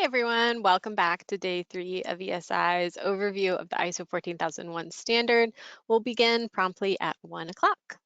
everyone, welcome back to day 3 of ESI's overview of the ISO 14001 standard. We'll begin promptly at 1 o'clock.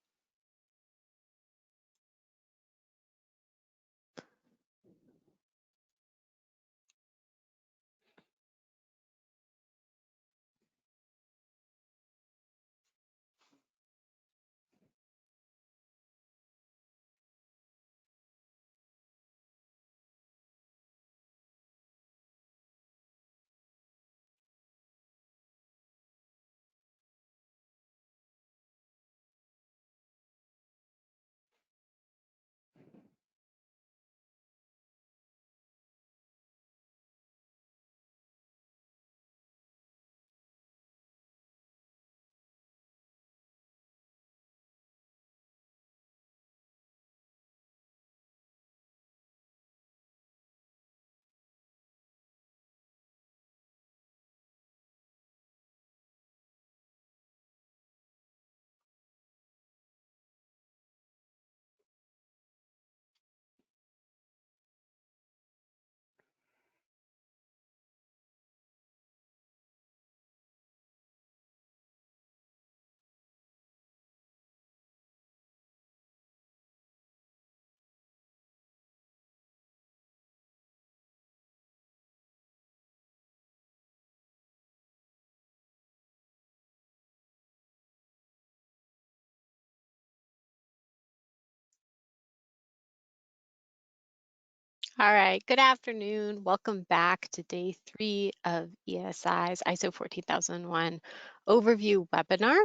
All right, good afternoon. Welcome back to day 3 of ESI's ISO 14001 overview webinar.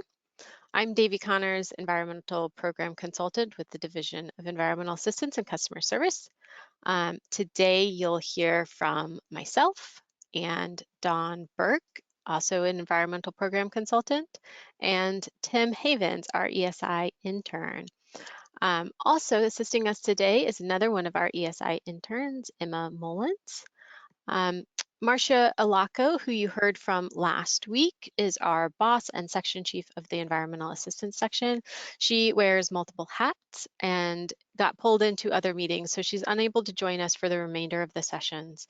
I'm Davy Connors, Environmental Program Consultant with the Division of Environmental Assistance and Customer Service. Today you'll hear from myself and Dawn Burke, also an Environmental Program Consultant, and Tim Havens, our ESI intern. Also assisting us today is another one of our ESI interns, Emma Mullins. Um, Marcia Alaco, who you heard from last week, is our boss and section chief of the Environmental Assistance section. She wears multiple hats and got pulled into other meetings, so she's unable to join us for the remainder of the sessions.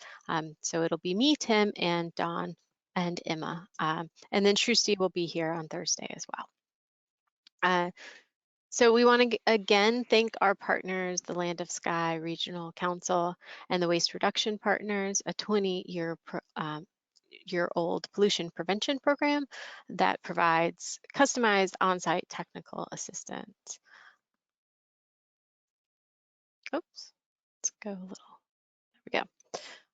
So it'll be me, Tim, and Dawn, and Emma. And then Shrusti will be here on Thursday as well. So we want to again thank our partners, the Land of Sky Regional Council and the Waste Reduction Partners, a 20-year-old pollution prevention program that provides customized on-site technical assistance. Oops, let's go a little, there we go.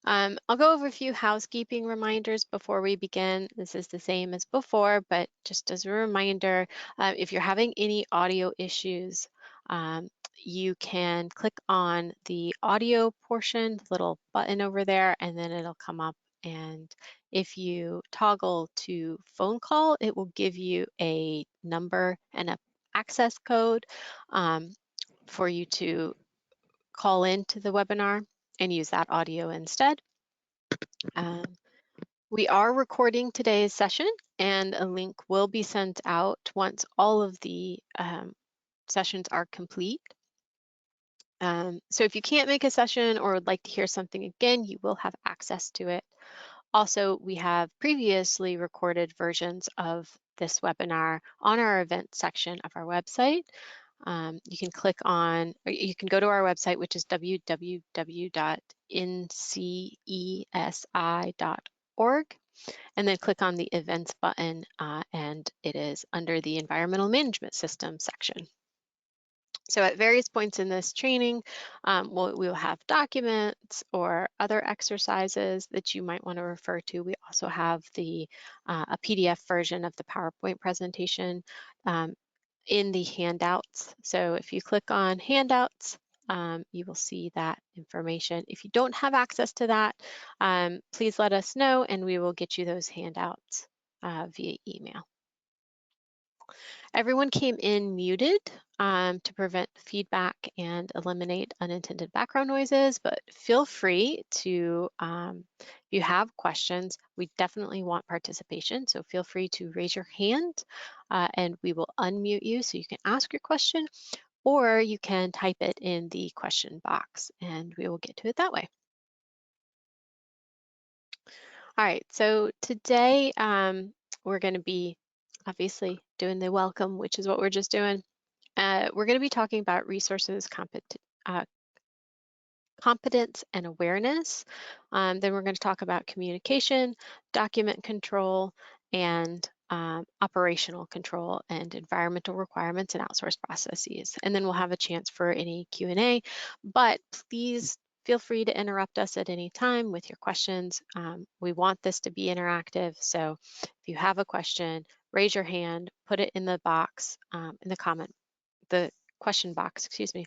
I'll go over a few housekeeping reminders before we begin. This is the same as before, but just as a reminder, if you're having any audio issues, you can click on the audio portion, the little button over there, and then it'll come up. And if you toggle to phone call, it will give you a number and an access code for you to call into the webinar and use that audio instead. We are recording today's session and a link will be sent out once all of the sessions are complete. So if you can't make a session or would like to hear something again, you will have access to it. Also, we have previously recorded versions of this webinar on our event section of our website. You can click on, or you can go to our website, which is www.ncesi.org, and then click on the events button, and it is under the environmental management system section. So at various points in this training, we'll have documents or other exercises that you might want to refer to. We also have a PDF version of the PowerPoint presentation in the handouts. So if you click on handouts, you will see that information. If you don't have access to that, please let us know and we will get you those handouts via email. Everyone came in muted to prevent feedback and eliminate unintended background noises, but feel free to, if you have questions, we definitely want participation, so feel free to raise your hand and we will unmute you so you can ask your question, or you can type it in the question box and we will get to it that way. All right, so today we're going to be obviously doing the welcome, which is what we're just doing. We're going to be talking about resources, uh, competence, and awareness. Then we're going to talk about communication, document control, and operational control and environmental requirements and outsourced processes. And then we'll have a chance for any Q&A, but please feel free to interrupt us at any time with your questions. We want this to be interactive, so if you have a question, raise your hand, put it in the box, in the question box, excuse me,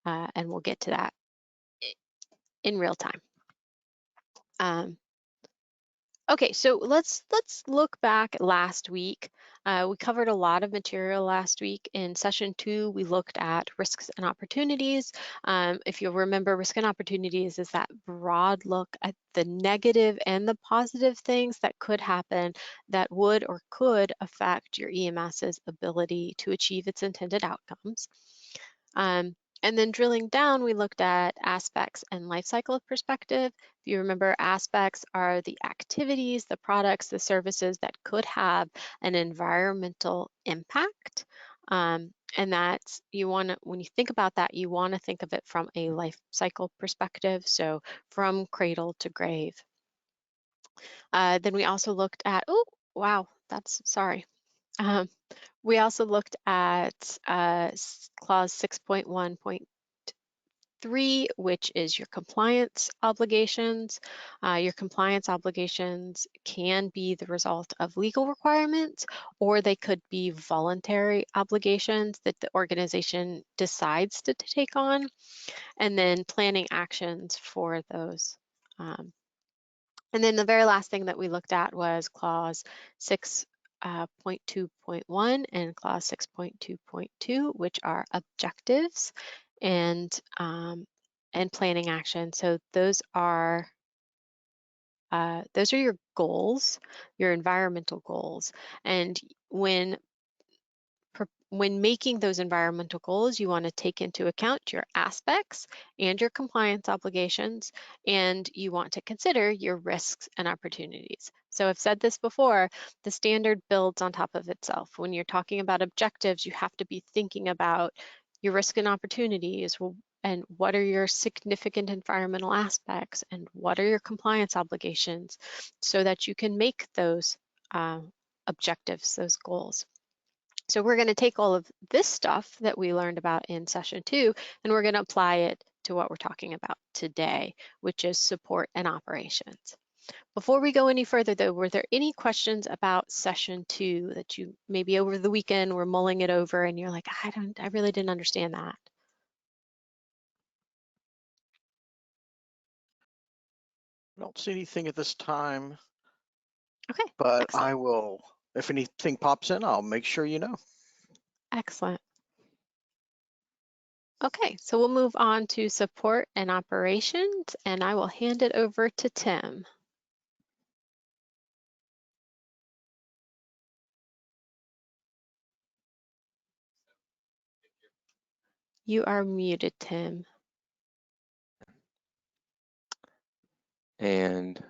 and we'll get to that in real time. Okay, so let's look back at last week. We covered a lot of material last week. In session 2, we looked at risks and opportunities. If you'll remember, risk and opportunities is that broad look at the negative and the positive things that could happen that would or could affect your EMS's ability to achieve its intended outcomes. And then drilling down, we looked at aspects and life cycle perspective. If you remember, aspects are the activities, the products, the services that could have an environmental impact. And that's, when you think about that, you want to think of it from a life cycle perspective, so from cradle to grave. Then we also looked at, oh, wow, that's, sorry. We also looked at clause 6.1.3, which is your compliance obligations. Your compliance obligations can be the result of legal requirements, or they could be voluntary obligations that the organization decides to take on, and then planning actions for those. And then the very last thing that we looked at was clause 6.2.1 and clause 6.2.2, which are objectives and planning action. So those are your goals, your environmental goals. And when making those environmental goals, you want to take into account your aspects and your compliance obligations, and you want to consider your risks and opportunities. So I've said this before, the standard builds on top of itself. When you're talking about objectives, you have to be thinking about your risk and opportunities, and what are your significant environmental aspects, and what are your compliance obligations, so that you can make those objectives, those goals. So we're going to take all of this stuff that we learned about in session 2, and we're going to apply it to what we're talking about today, which is support and operations. Before we go any further though, were there any questions about session 2 that you maybe over the weekend were mulling it over and you're like, I really didn't understand that? I don't see anything at this time, Okay, but excellent. I will, if anything pops in, I'll make sure you know. Excellent. Okay, so we'll move on to support and operations, and I will hand it over to Tim. You are muted, Tim. And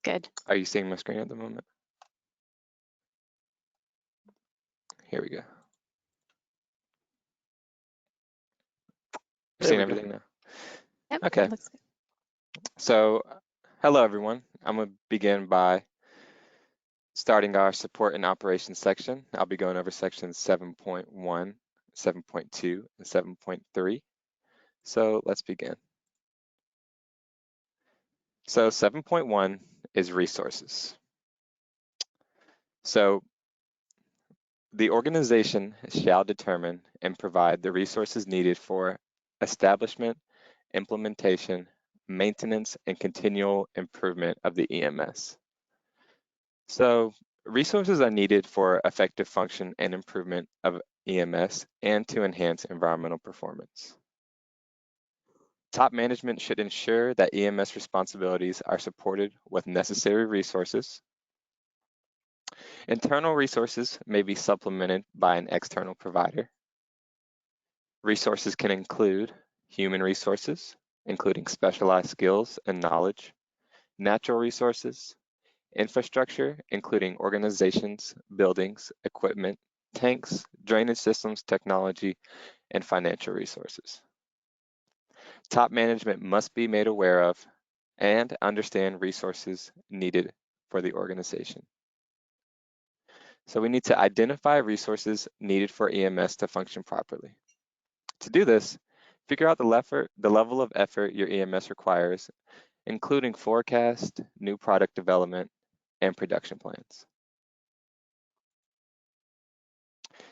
Good. are you seeing my screen at the moment? Here we go. You're seeing everything now? Yep, Okay. looks good. So, hello everyone. I'm gonna begin by starting our support and operations section. I'll be going over sections 7.1, 7.2, and 7.3. So let's begin. So 7.1 is resources. So the organization shall determine and provide the resources needed for establishment, implementation, maintenance, and continual improvement of the EMS. So resources are needed for effective function and improvement of EMS and to enhance environmental performance. Top management should ensure that EMS responsibilities are supported with necessary resources. Internal resources may be supplemented by an external provider. Resources can include human resources, including specialized skills and knowledge, natural resources, infrastructure, including organizations, buildings, equipment, tanks, drainage systems, technology, and financial resources. Top management must be made aware of and understand resources needed for the organization. So we need to identify resources needed for EMS to function properly. To do this, figure out the level of effort your EMS requires, including forecast, new product development, and production plans.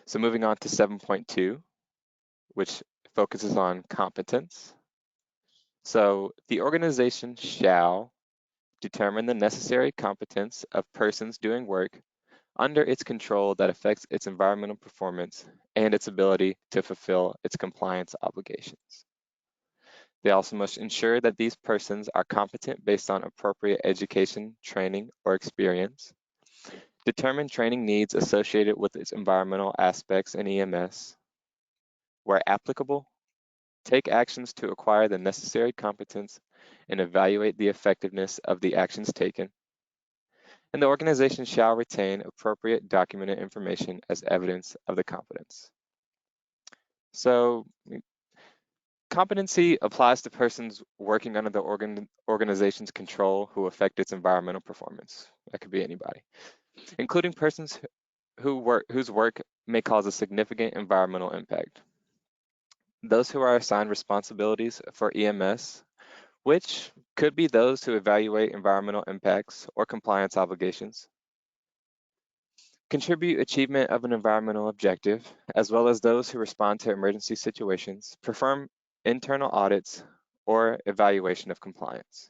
So moving on to 7.2, which focuses on competence. So the organization shall determine the necessary competence of persons doing work under its control that affects its environmental performance and its ability to fulfill its compliance obligations. They also must ensure that these persons are competent based on appropriate education, training, or experience. Determine training needs associated with its environmental aspects in EMS. Where applicable, take actions to acquire the necessary competence and evaluate the effectiveness of the actions taken. And the organization shall retain appropriate documented information as evidence of the competence. So competency applies to persons working under the organization's control who affect its environmental performance. That could be anybody, including persons whose work may cause a significant environmental impact. Those who are assigned responsibilities for EMS, which could be those who evaluate environmental impacts or compliance obligations, contribute achievement of an environmental objective, as well as those who respond to emergency situations, perform internal audits, or evaluation of compliance.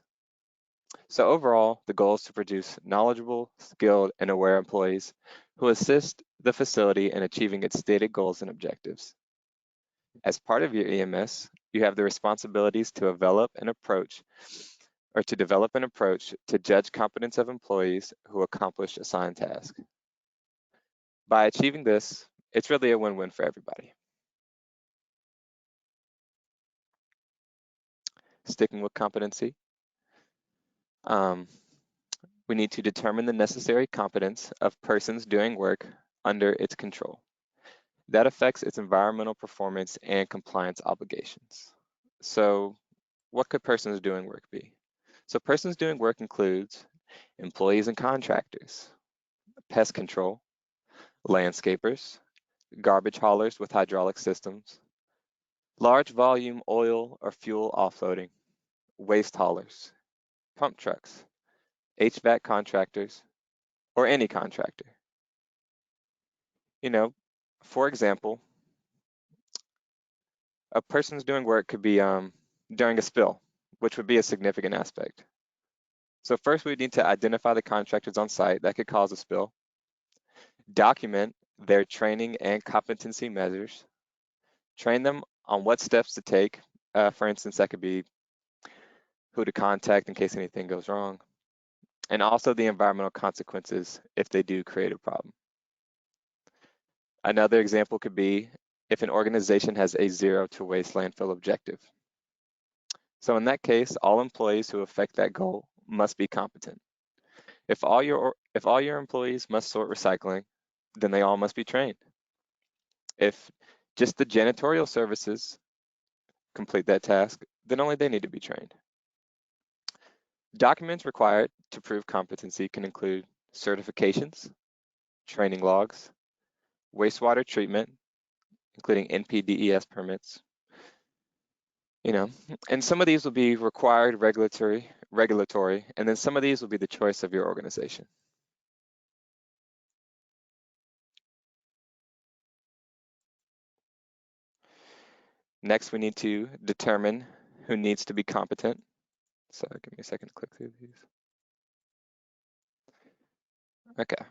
So overall, the goal is to produce knowledgeable, skilled, and aware employees who assist the facility in achieving its stated goals and objectives. As part of your EMS, you have the responsibilities to develop an approach to judge competence of employees who accomplish assigned tasks. By achieving this, it's really a win-win for everybody. Sticking with competency, we need to determine the necessary competence of persons doing work under its control. That affects its environmental performance and compliance obligations. So what could persons doing work be? So persons doing work includes employees and contractors, pest control, landscapers, garbage haulers with hydraulic systems, large volume oil or fuel offloading, waste haulers, pump trucks, HVAC contractors, or any contractor. You know, for example, a person's doing work could be during a spill, which would be a significant aspect. So first we need to identify the contractors on site that could cause a spill, document their training and competency measures, train them on what steps to take. For instance, that could be who to contact in case anything goes wrong, and also the environmental consequences if they do create a problem. Another example could be if an organization has a zero to waste landfill objective. So in that case, all employees who affect that goal must be competent. If all your employees must sort recycling, then they all must be trained. If just the janitorial services complete that task, then only they need to be trained. Documents required to prove competency can include certifications, training logs, wastewater treatment, including NPDES permits, and some of these will be required regulatory, and then some of these will be the choice of your organization. Next, we need to determine who needs to be competent. So give me a second to click through these. Okay.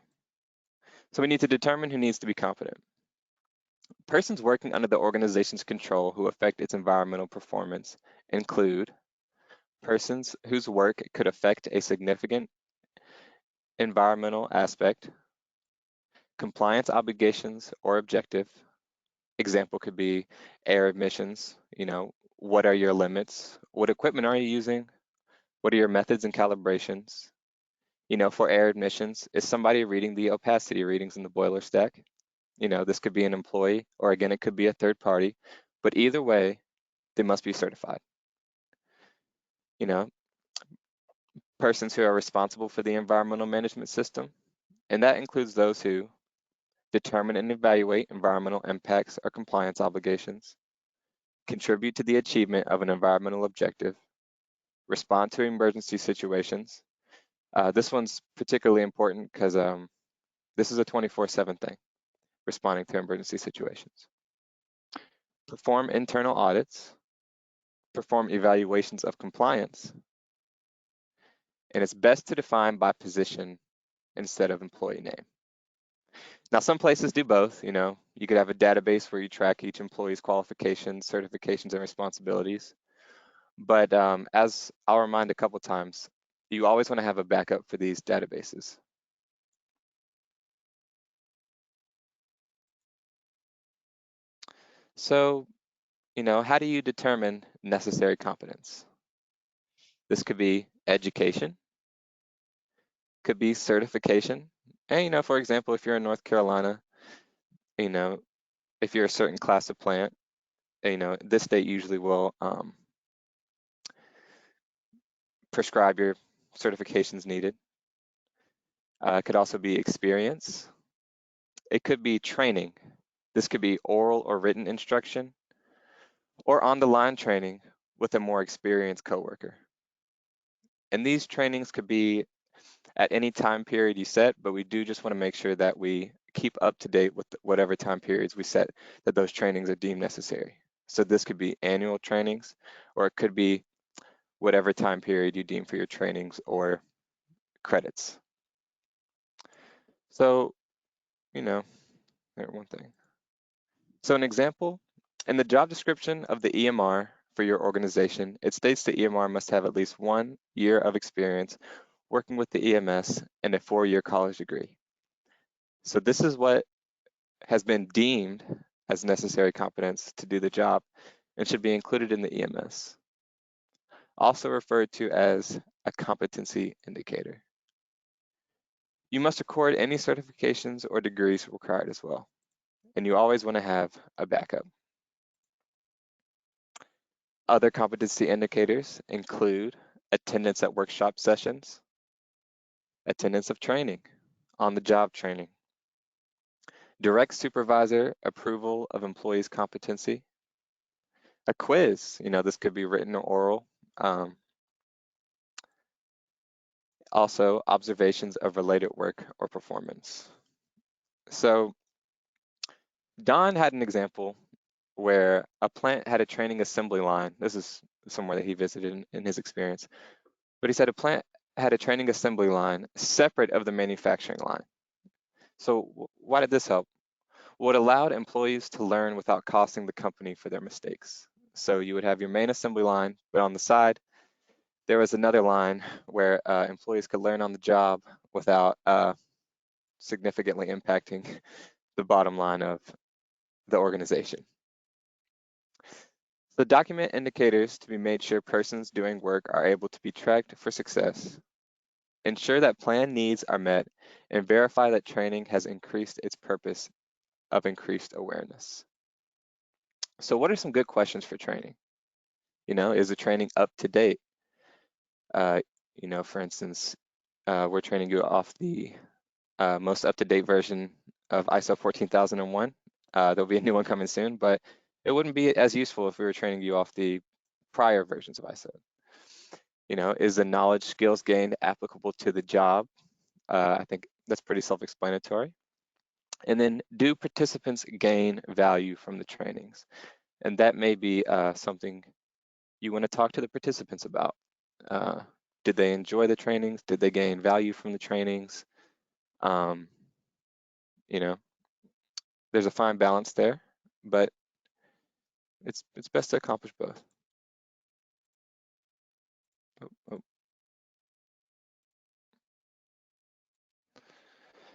So we need to determine who needs to be competent. Persons working under the organization's control who affect its environmental performance include persons whose work could affect a significant environmental aspect, compliance obligations or objective. Example could be air emissions, what are your limits? What equipment are you using? What are your methods and calibrations? For air admissions, is somebody reading the opacity readings in the boiler stack? This could be an employee, or again, it could be a third party, but either way, they must be certified. Persons who are responsible for the environmental management system, and that includes those who determine and evaluate environmental impacts or compliance obligations, contribute to the achievement of an environmental objective, respond to emergency situations. This one's particularly important because this is a 24/7 thing, responding to emergency situations. Perform internal audits, perform evaluations of compliance, and it's best to define by position instead of employee name. Now, some places do both. You could have a database where you track each employee's qualifications, certifications, and responsibilities. But as I'll remind a couple times, you always want to have a backup for these databases. So, how do you determine necessary competence? This could be education, could be certification. And, for example, if you're in North Carolina, if you're a certain class of plant, this state usually will prescribe your certifications needed. It could also be experience. It could be training. This could be oral or written instruction, or on-the-line training with a more experienced coworker. And these trainings could be at any time period you set, but we do just want to make sure that we keep up to date with whatever time periods we set that those trainings are deemed necessary. So this could be annual trainings, or it could be whatever time period you deem for your trainings or credits. So, one thing. So an example, in the job description of the EMR for your organization, it states the EMR must have at least 1 year of experience working with the EMS and a 4-year college degree. So this is what has been deemed as necessary competence to do the job and should be included in the EMS, also referred to as a competency indicator. You must record any certifications or degrees required as well, and you always want to have a backup. Other competency indicators include attendance at workshop sessions, attendance of training, on-the-job training, direct supervisor approval of employees' competency, a quiz, this could be written or oral, also observations of related work or performance. So Don had an example where a plant had a training assembly line. This is somewhere that he visited in his experience. But he said a plant had a training assembly line separate of the manufacturing line. So why did this help? Well, it allowed employees to learn without costing the company for their mistakes. So you would have your main assembly line, but on the side, there was another line where employees could learn on the job without significantly impacting the bottom line of the organization. So document indicators to be made sure persons doing work are able to be tracked for success. Ensure that plan needs are met and verify that training has increased its purpose of increased awareness. So what are some good questions for training? Is the training up to date? For instance, we're training you off the most up-to-date version of ISO 14001. There'll be a new one coming soon, but it wouldn't be as useful if we were training you off the prior versions of ISO. Is the knowledge skills gained applicable to the job? I think that's pretty self-explanatory. And then do participants gain value from the trainings? And that may be something you want to talk to the participants about. Did they enjoy the trainings? Did they gain value from the trainings? There's a fine balance there, but it's best to accomplish both. Oh.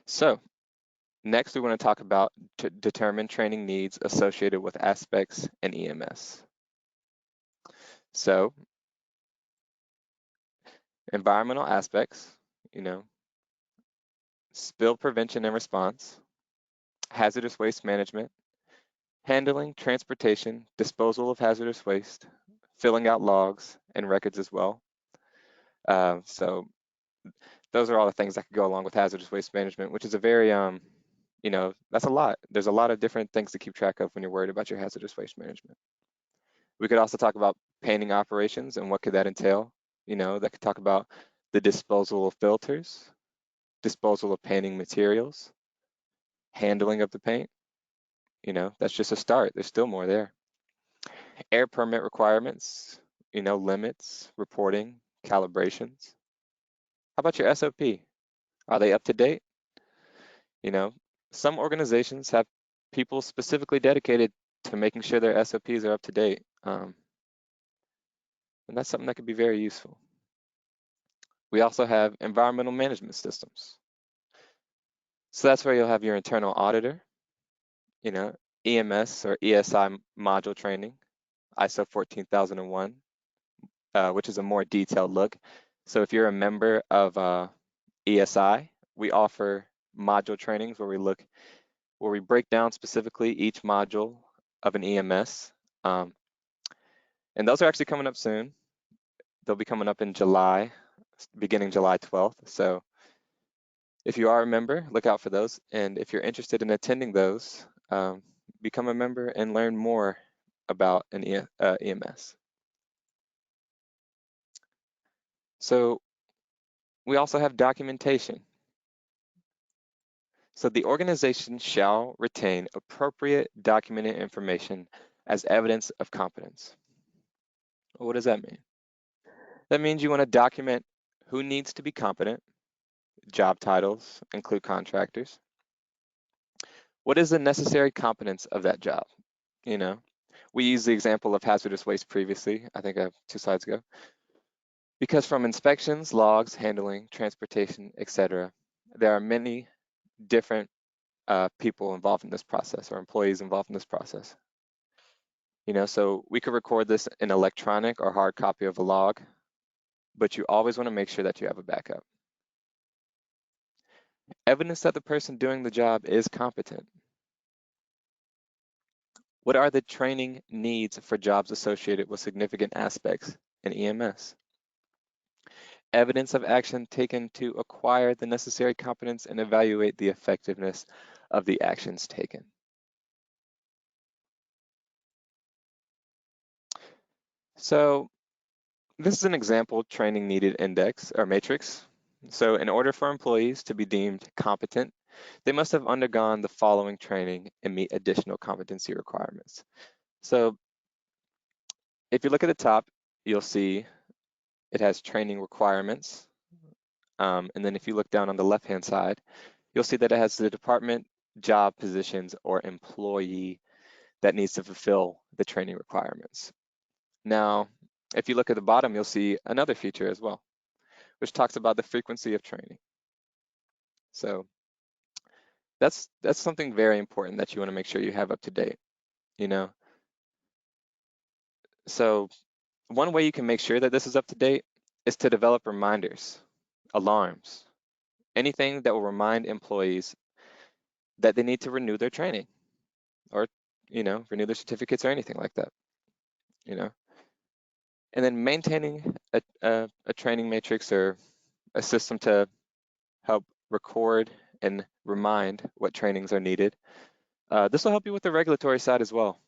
So next we want to talk about to determine training needs associated with aspects in EMS. So environmental aspects, spill prevention and response, hazardous waste management, handling, transportation, disposal of hazardous waste, filling out logs and records as well. So those are all the things that could go along with hazardous waste management, which is a very, that's a lot. There's a lot of different things to keep track of when you're worried about your hazardous waste management. We could also talk about painting operations and what could that entail. That could talk about the disposal of filters, disposal of painting materials, handling of the paint. That's just a start. There's still more there. Air permit requirements, limits, reporting, calibrations. How about your SOP? Are they up to date? Some organizations have people specifically dedicated to making sure their SOPs are up to date. And that's something that could be very useful. We also have environmental management systems. So that's where you'll have your internal auditor, EMS or ESI module training, ISO 14001, which is a more detailed look. So if you're a member of ESI, we offer module trainings where we break down specifically each module of an EMS. And those are actually coming up soon. They'll be coming up in July, beginning July 12th. So if you are a member, look out for those. And if you're interested in attending those, become a member and learn more about an EMS. So we also have documentation. So the organization shall retain appropriate documented information as evidence of competence. What does that mean? That means you want to document who needs to be competent, job titles, include contractors. What is the necessary competence of that job? We used the example of hazardous waste previously, I think 2 slides ago, because from inspections, logs, handling, transportation, etc., there are many different people involved in this process or employees involved in this process. So we could record this in electronic or hard copy of a log, but you always want to make sure that you have a backup. Evidence that the person doing the job is competent. What are the training needs for jobs associated with significant aspects in EMS? Evidence of action taken to acquire the necessary competence and evaluate the effectiveness of the actions taken. So this is an example training needed index or matrix. So in order for employees to be deemed competent, they must have undergone the following training and meet additional competency requirements. So if you look at the top, you'll see it has training requirements. And then if you look down on the left-hand side, you'll see that it has the department, job positions, or employee that needs to fulfill the training requirements. Now, if you look at the bottom, you'll see another feature as well, which talks about the frequency of training. So that's something very important that you want to make sure you have up to date, So one way you can make sure that this is up to date is to develop reminders, alarms, anything that will remind employees that they need to renew their training or, renew their certificates or anything like that, And then maintaining a training matrix or a system to help record and remind what trainings are needed. This will help you with the regulatory side as well.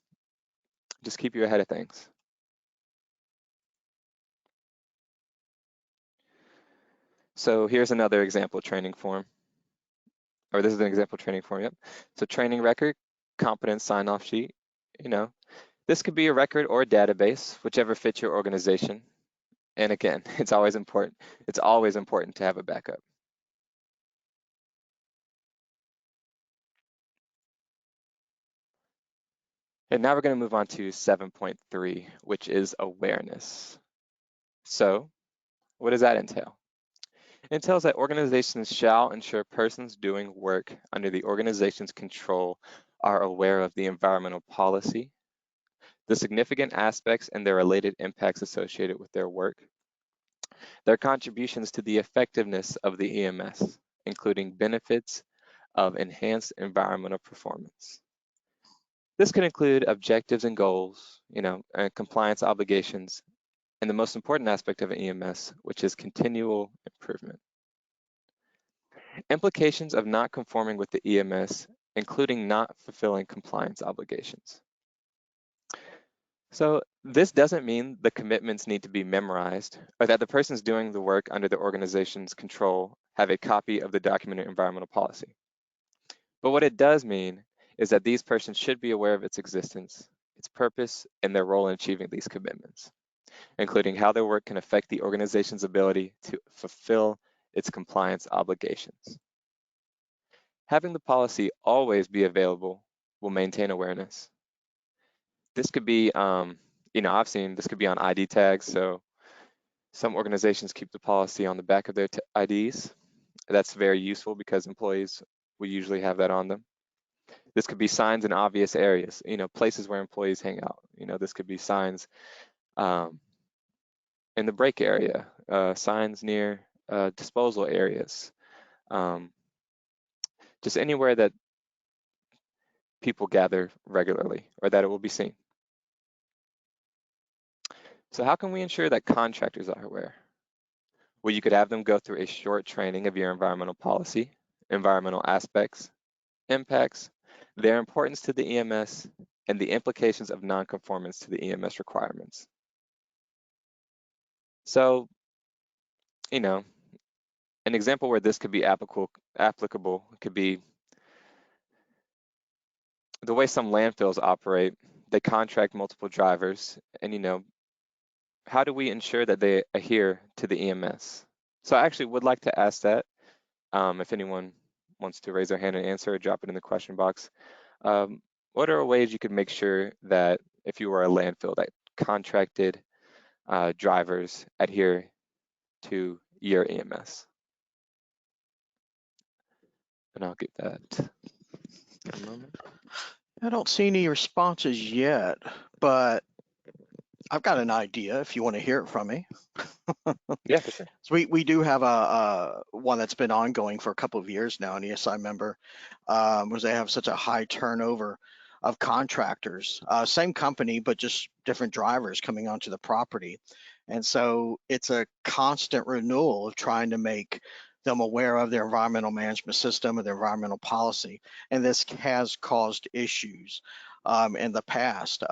Just keep you ahead of things. So here's another example training form, or this is an example training form, yep. So training record, competence sign-off sheet, This could be a record or a database, whichever fits your organization. And again, it's always important to have a backup. And now we're going to move on to 7.3, which is awareness. So what does that entail? It entails that organizations shall ensure persons doing work under the organization's control are aware of the environmental policy, the significant aspects and their related impacts associated with their work, their contributions to the effectiveness of the EMS, including benefits of enhanced environmental performance. This could include objectives and goals, and compliance obligations, and the most important aspect of an EMS, which is continual improvement. Implications of not conforming with the EMS, including not fulfilling compliance obligations. So this doesn't mean the commitments need to be memorized or that the persons doing the work under the organization's control have a copy of the documented environmental policy. But what it does mean is that these persons should be aware of its existence, its purpose, and their role in achieving these commitments, including how their work can affect the organization's ability to fulfill its compliance obligations. Having the policy always be available will maintain awareness. This could be, I've seen this could be on ID tags. So some organizations keep the policy on the back of their IDs. That's very useful because employees will usually have that on them. This could be signs in obvious areas, places where employees hang out. This could be signs in the break area, signs near disposal areas, just anywhere that people gather regularly or that it will be seen. So how can we ensure that contractors are aware? Well, you could have them go through a short training of your environmental policy, environmental aspects, impacts, their importance to the EMS, and the implications of nonconformance to the EMS requirements. So, an example where this could be applicable could be the way some landfills operate. They contract multiple drivers, and how do we ensure that they adhere to the EMS? So I actually would like to ask that. If anyone wants to raise their hand and answer, or drop it in the question box. What are ways you could make sure that if you were a landfill, that contracted drivers adhere to your EMS? And I'll get that in a moment. I don't see any responses yet, but I've got an idea if you want to hear it from me. Yeah, for sure. So we do have a one that's been ongoing for a couple of years now, an ESI member, was they have such a high turnover of contractors, same company, but just different drivers coming onto the property. And so it's a constant renewal of trying to make them aware of their environmental management system and their environmental policy. And this has caused issues in the past,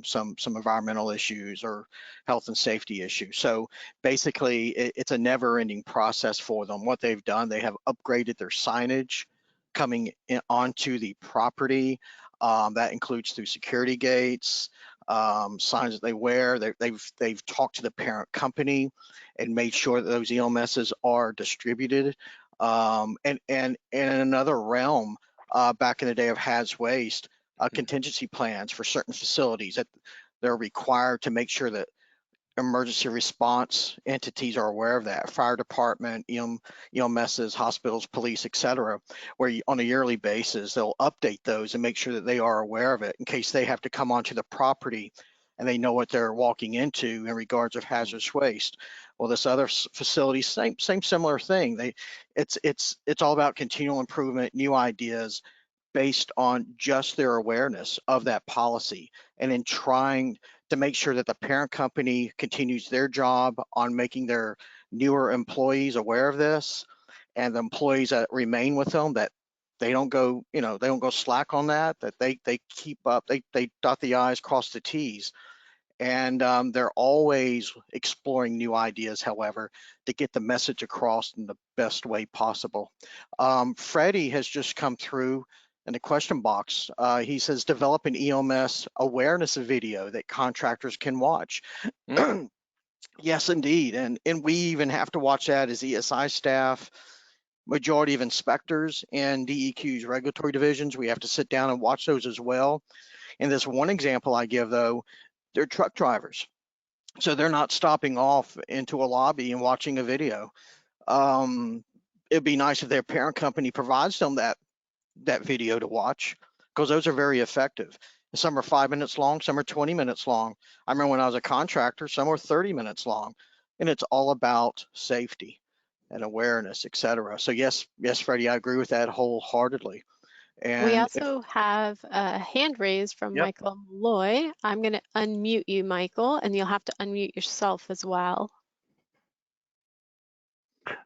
some environmental issues or health and safety issues. So basically, it's a never-ending process for them. What they've done, they have upgraded their signage coming onto the property. That includes through security gates, signs that they wear. They've talked to the parent company and made sure that those EMSs are distributed. And in another realm, back in the day of HAZ waste, contingency plans for certain facilities that they're required to make sure that emergency response entities are aware of that. Fire department, EMSs, hospitals, police, etc., where on a yearly basis, they'll update those and make sure that they are aware of it in case they have to come onto the property and they know what they're walking into in regards of hazardous waste. Well, this other facility, same similar thing. It's all about continual improvement, new ideas, based on just their awareness of that policy, and in trying to make sure that the parent company continues their job on making their newer employees aware of this, and the employees that remain with them, that they don't go, they don't go slack on that, that they keep up, they dot the I's, cross the T's. And they're always exploring new ideas, however, to get the message across in the best way possible. Freddie has just come through in the question box. He says, develop an EMS awareness video that contractors can watch. Yes, indeed. And we even have to watch that as ESI staff, majority of inspectors and DEQ's regulatory divisions. We have to sit down and watch those as well. And this one example I give, though, they're truck drivers. So they're not stopping off into a lobby and watching a video. It'd be nice if their parent company provides them that video to watch, because those are very effective. Some are 5 minutes long, some are 20 minutes long. I remember when I was a contractor, some were 30 minutes long. and it's all about safety and awareness, etc. So yes, Freddie, I agree with that wholeheartedly. We And if also have a hand raised from Yep, Michael Malloy. I'm going to unmute you, Michael, and you'll have to unmute yourself as well.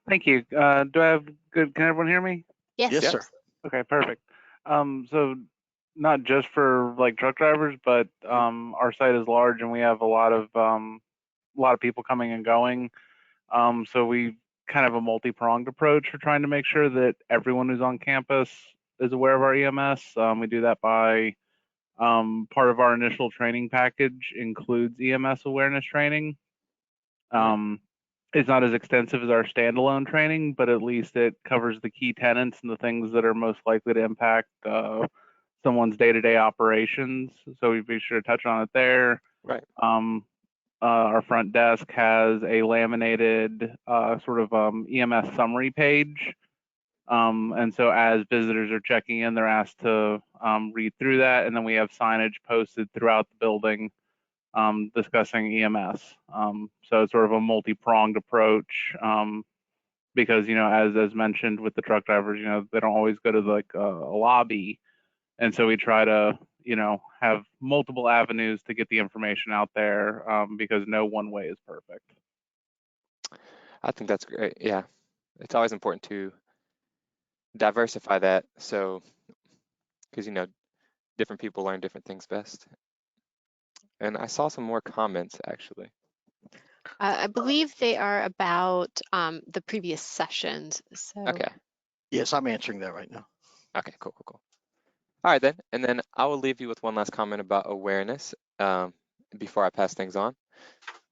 Thank you. Do I have good? Can everyone hear me? Yes. yes, Yep. sir. Okay, perfect. So not just for like truck drivers, but our site is large and we have a lot of people coming and going. So we kind of a multi-pronged approach for trying to make sure that everyone who's on campus is aware of our EMS. We do that by part of our initial training package includes EMS awareness training. It's not as extensive as our standalone training, but at least it covers the key tenets and the things that are most likely to impact someone's day-to-day operations. So we be sure to touch on it there. Right. Our front desk has a laminated sort of EMS summary page. And so as visitors are checking in, they're asked to read through that. And then we have signage posted throughout the building discussing EMS. So it's sort of a multi-pronged approach because, as mentioned with the truck drivers, they don't always go to like a lobby. And so we try to, have multiple avenues to get the information out there because no one way is perfect. I think that's great. Yeah. It's always important to diversify that. So, because, different people learn different things best. And I saw some more comments actually. I believe they are about the previous sessions. So Okay. Yes, I'm answering that right now. Okay, cool. All right then. And then I will leave you with one last comment about awareness before I pass things on.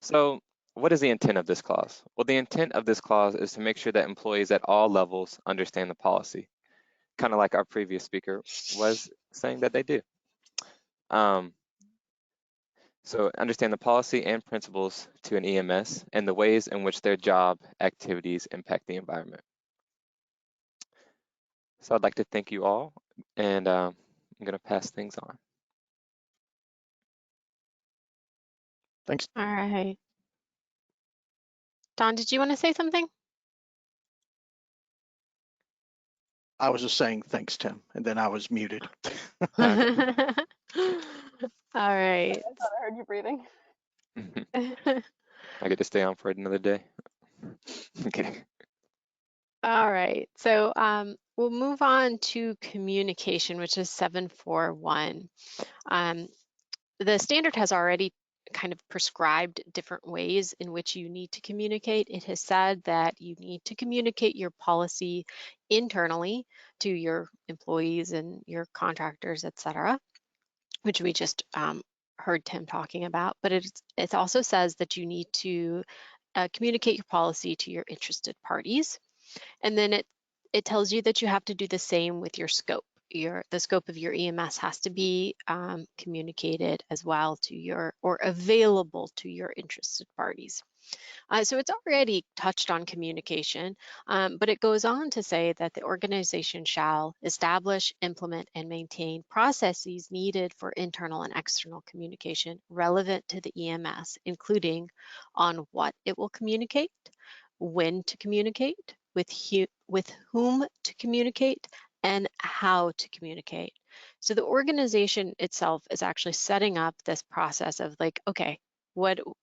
So what is the intent of this clause? Well, the intent of this clause is to make sure that employees at all levels understand the policy, kind of like our previous speaker was saying that they do. So understand the policy and principles to an EMS and the ways in which their job activities impact the environment. So I'd like to thank you all, and I'm going to pass things on. Thanks. all right. Don, did you want to say something? I was just saying thanks, Tim, and then I was muted. Okay. All right. I thought I heard you breathing. I get to stay on for another day. Okay. All right. So we'll move on to communication, which is 741. The standard has already kind of prescribed different ways in which you need to communicate. It has said that you need to communicate your policy internally to your employees and your contractors, et cetera, which we just heard Tim talking about. But it also says that you need to communicate your policy to your interested parties. And then it tells you that you have to do the same with your scope. The scope of your EMS has to be communicated as well to or available to your interested parties. So it's already touched on communication, but it goes on to say that the organization shall establish, implement, and maintain processes needed for internal and external communication relevant to the EMS, including on what it will communicate, when to communicate, with whom to communicate, and how to communicate. So the organization itself is actually setting up this process of like, okay,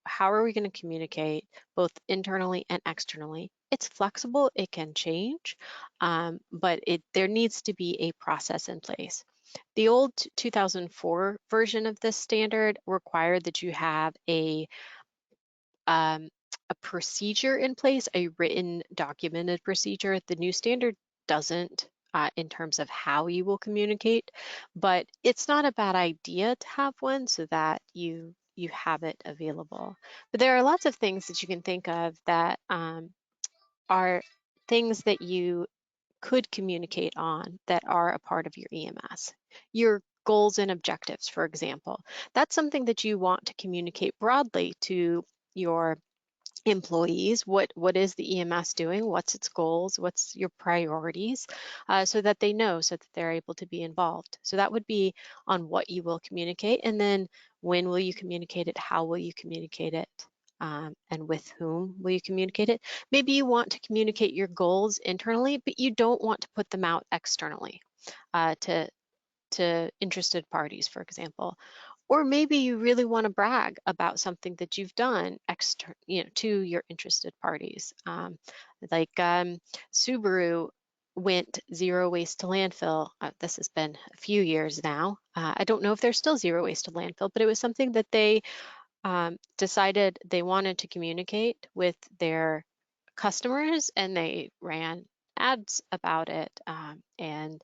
how are we going to communicate both internally and externally? It's flexible, it can change, but there needs to be a process in place. The old 2004 version of this standard required that you have a procedure in place, a written documented procedure. The new standard doesn't in terms of how you will communicate, but it's not a bad idea to have one so that you have it available. But there are lots of things that you can think of that are things that you could communicate on that are a part of your EMS. Your goals and objectives, for example. That's something that you want to communicate broadly to your employees. What is the EMS doing? What's its goals? What's your priorities? So that they know, so that they're able to be involved. So that would be on what you will communicate. And then when will you communicate it? How will you communicate it? and with whom will you communicate it? Maybe you want to communicate your goals internally, but you don't want to put them out externally to interested parties, for example. Or maybe you really want to brag about something that you've done to your interested parties. Subaru went zero waste to landfill. This has been a few years now. I don't know if there's still zero waste to landfill, but it was something that they decided they wanted to communicate with their customers, and they ran ads about it, and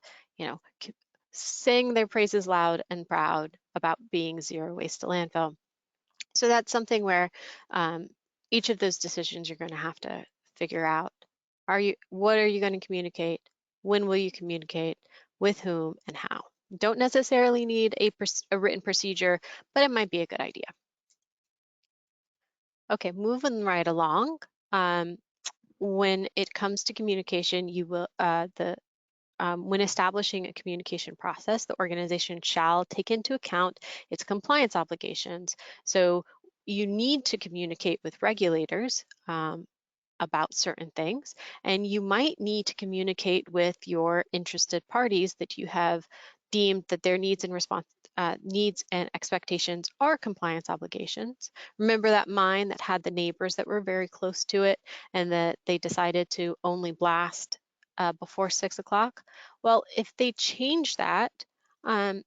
saying their praises loud and proud about being zero waste to landfill. So that's something where each of those decisions you're going to have to figure out. What are you going to communicate? When will you communicate? With whom and how? Don't necessarily need a written procedure, but it might be a good idea. Okay, moving right along. When it comes to communication, you will when establishing a communication process, the organization shall take into account its compliance obligations. So you need to communicate with regulators about certain things, and you might need to communicate with your interested parties that you have deemed that their needs and expectations are compliance obligations. Remember that mine that had the neighbors that were very close to it and that they decided to only blast before 6 o'clock? Well, if they changed that and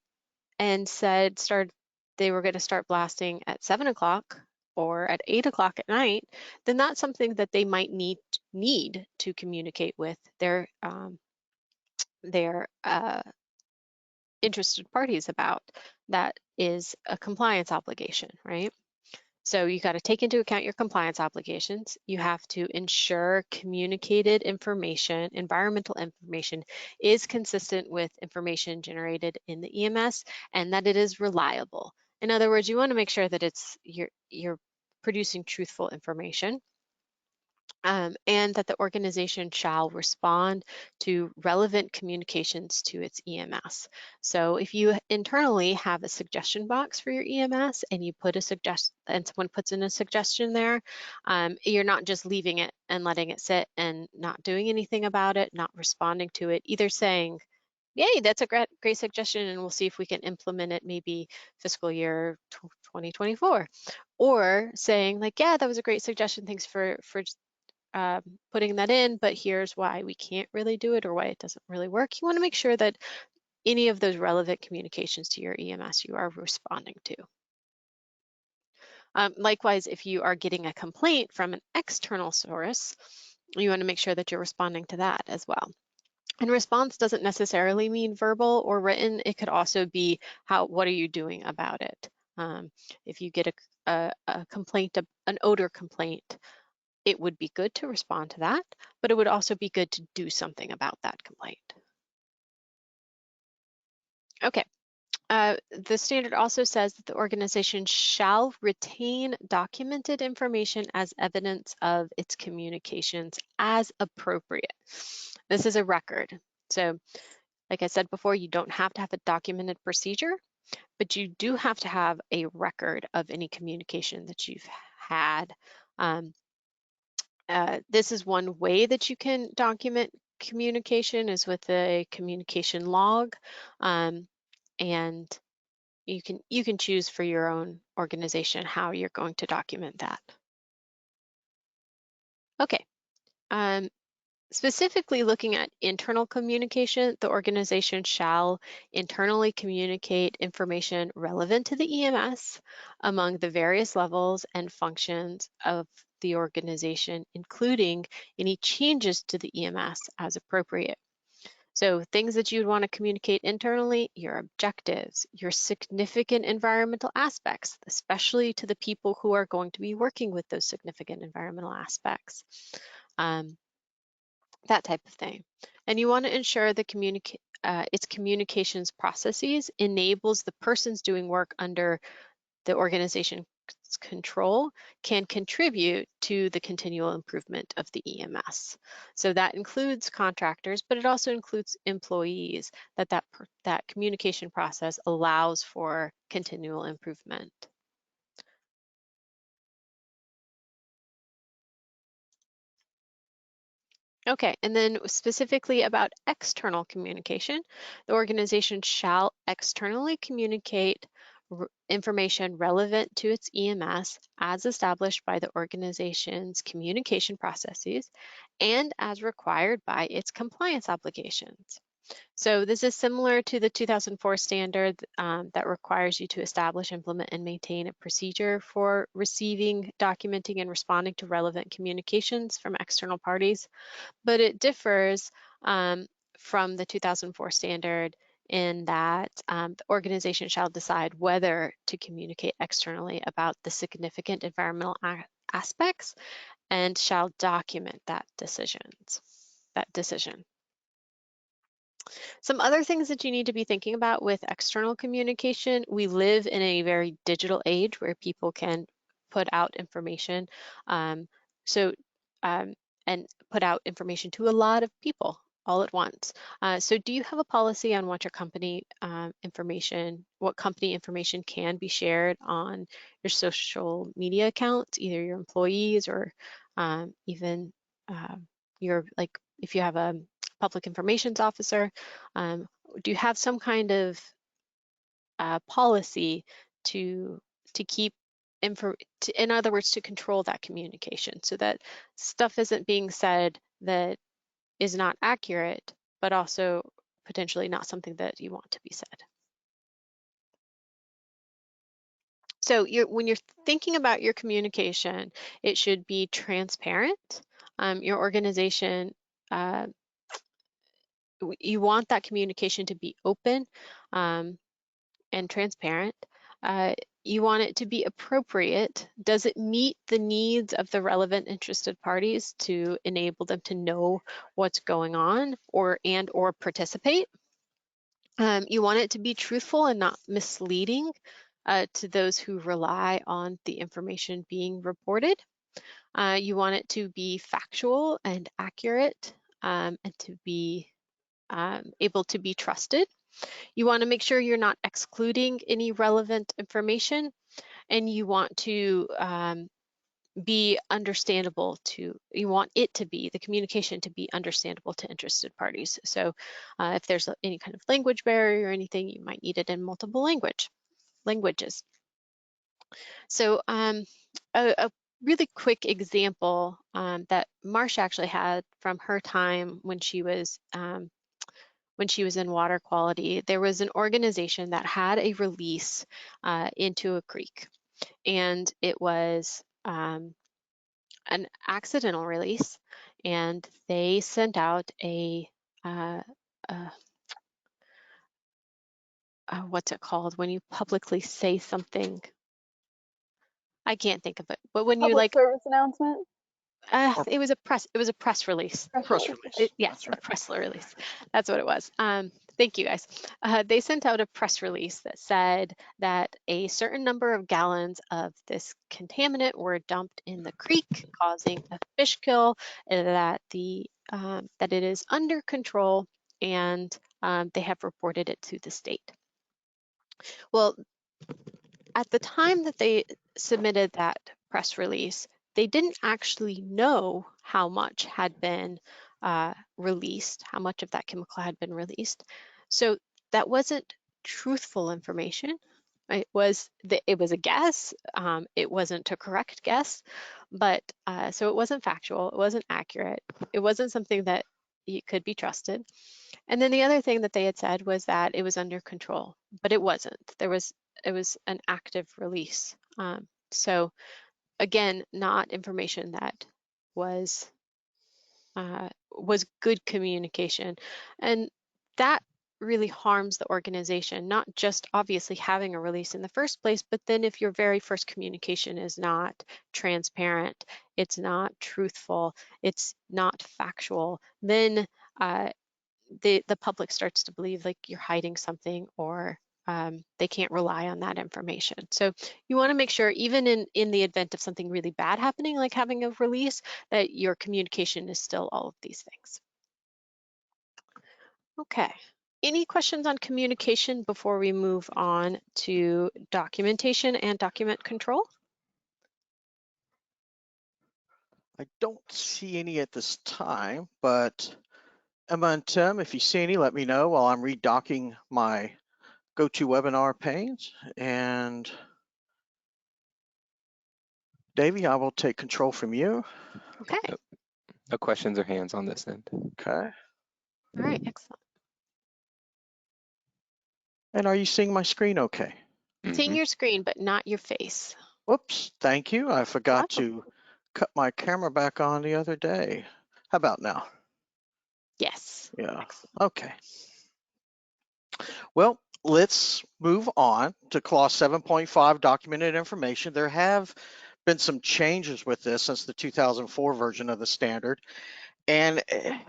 they were going to start blasting at 7 o'clock or at 8 o'clock at night, then that's something that they might need to communicate with their interested parties about. That is a compliance obligation, right? So you got to take into account your compliance obligations. You have to ensure communicated information, environmental information, is consistent with information generated in the EMS and that it is reliable. In other words, you want to make sure that you're producing truthful information. And that the organization shall respond to relevant communications to its EMS. So if you internally have a suggestion box for your EMS and you put and someone puts in a suggestion there, you're not just leaving it and letting it sit and not doing anything about it, not responding to it, either saying, yay, that's a great suggestion and we'll see if we can implement it maybe fiscal year 2024. Or saying like, yeah, that was a great suggestion, thanks for putting that in, but here's why we can't really do it or why it doesn't really work. You want to make sure that any of those relevant communications to your EMS you are responding to. Likewise, if you are getting a complaint from an external source, you want to make sure that you're responding to that as well. And response doesn't necessarily mean verbal or written. It could also be what are you doing about it? If you get a complaint, an odor complaint, it would be good to respond to that, but it would also be good to do something about that complaint. Okay, the standard also says that the organization shall retain documented information as evidence of its communications as appropriate. This is a record. So, like I said before, you don't have to have a documented procedure, but you do have to have a record of any communication that you've had. This is one way that you can document communication is with a communication log, and you can choose for your own organization how you're going to document that. Okay. Specifically looking at internal communication, the organization shall internally communicate information relevant to the EMS among the various levels and functions of the organization, including any changes to the EMS as appropriate. So things that you'd want to communicate internally, your objectives, your significant environmental aspects, especially to the people who are going to be working with those significant environmental aspects. That type of thing. And you want to ensure the its communications processes enables the persons doing work under the organization's control can contribute to the continual improvement of the EMS. So that includes contractors, but it also includes employees, that communication process allows for continual improvement. Okay, and then specifically about external communication, the organization shall externally communicate information relevant to its EMS as established by the organization's communication processes and as required by its compliance obligations. So this is similar to the 2004 standard that requires you to establish, implement, and maintain a procedure for receiving, documenting, and responding to relevant communications from external parties. But it differs from the 2004 standard in that the organization shall decide whether to communicate externally about the significant environmental aspects and shall document that decision. Some other things that you need to be thinking about with external communication: we live in a very digital age where people can put out information, um, so um, and put out information to a lot of people all at once. So do you have a policy on what your company what company information can be shared on your social media accounts, either your employees or even your, like, if you have a public information officer, do you have some kind of policy to keep in other words, to control that communication so that stuff isn't being said that is not accurate, but also potentially not something that you want to be said? So when you're thinking about your communication, it should be transparent. Your organization, you want that communication to be open and transparent. You want it to be appropriate. Does it meet the needs of the relevant interested parties to enable them to know what's going on or participate? You want it to be truthful and not misleading to those who rely on the information being reported. You want it to be factual and accurate and to be able to be trusted. You want to make sure you're not excluding any relevant information, and you want to be understandable you want it to be, the communication to be understandable to interested parties. So if there's any kind of language barrier or anything, you might need it in multiple languages. So a really quick example that Marcia actually had from her time when she was in water quality, there was an organization that had a release into a creek, and it was an accidental release, and they sent out a what's it called when you publicly say something? I can't think of it, but when you Public service announcement? it was a press release. Press release. Yes, That's right. a press release. That's what it was. Thank you, guys. They sent out a press release that said that a certain number of gallons of this contaminant were dumped in the creek, causing a fish kill, that it is under control, and they have reported it to the state. Well, at the time that they submitted that press release, they didn't actually know how much had been released, how much of that chemical had been released. So that wasn't truthful information. It was a guess. It wasn't a correct guess, but so it wasn't factual. It wasn't accurate. It wasn't something that could be trusted. And then the other thing that they had said was that it was under control, but it wasn't. It was an active release. So again, not information that was good communication, and that really harms the organization. Not just obviously having a release in the first place, but then if your very first communication is not transparent, it's not truthful, it's not factual, then the public starts to believe like you're hiding something, or they can't rely on that information. So you want to make sure, even in the event of something really bad happening, like having a release, that your communication is still all of these things. Okay. Any questions on communication before we move on to documentation and document control? I don't see any at this time, but Emma and Tim, if you see any, let me know while I'm redocking my GoToWebinar page. And Davey, I will take control from you. Okay. No questions or hands on this end. Okay. All right. Excellent. And are you seeing my screen okay? I'm seeing Mhm. your screen, but not your face. Whoops, thank you. I forgot Welcome. to cut my camera back on the other day. How about now? Yes. Yeah, Excellent. okay. Well, let's move on to clause 7.5, documented information. There have been some changes with this since the 2004 version of the standard. And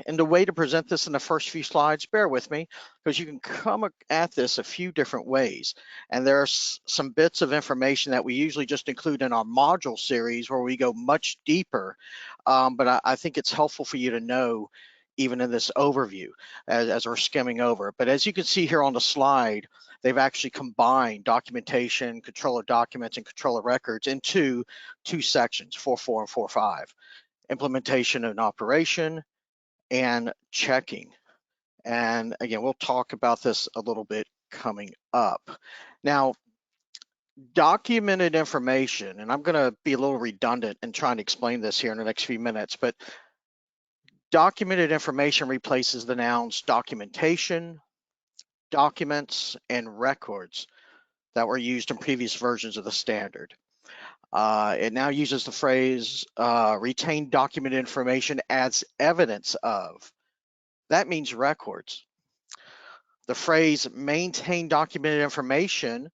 the way to present this in the first few slides, bear with me, because you can come at this a few different ways. And there are some bits of information that we usually just include in our module series where we go much deeper. But I think it's helpful for you to know even in this overview as we're skimming over. But as you can see here on the slide, they've actually combined documentation, control of documents, and control of records into two sections, 4.4 and 4.5. Implementation and operation, and checking. And again, we'll talk about this a little bit coming up. Now, documented information, and I'm going to be a little redundant in trying to explain this here in the next few minutes, but documented information replaces the nouns documentation, documents, and records that were used in previous versions of the standard. It now uses the phrase retain documented information as evidence of. That means records. The phrase maintain documented information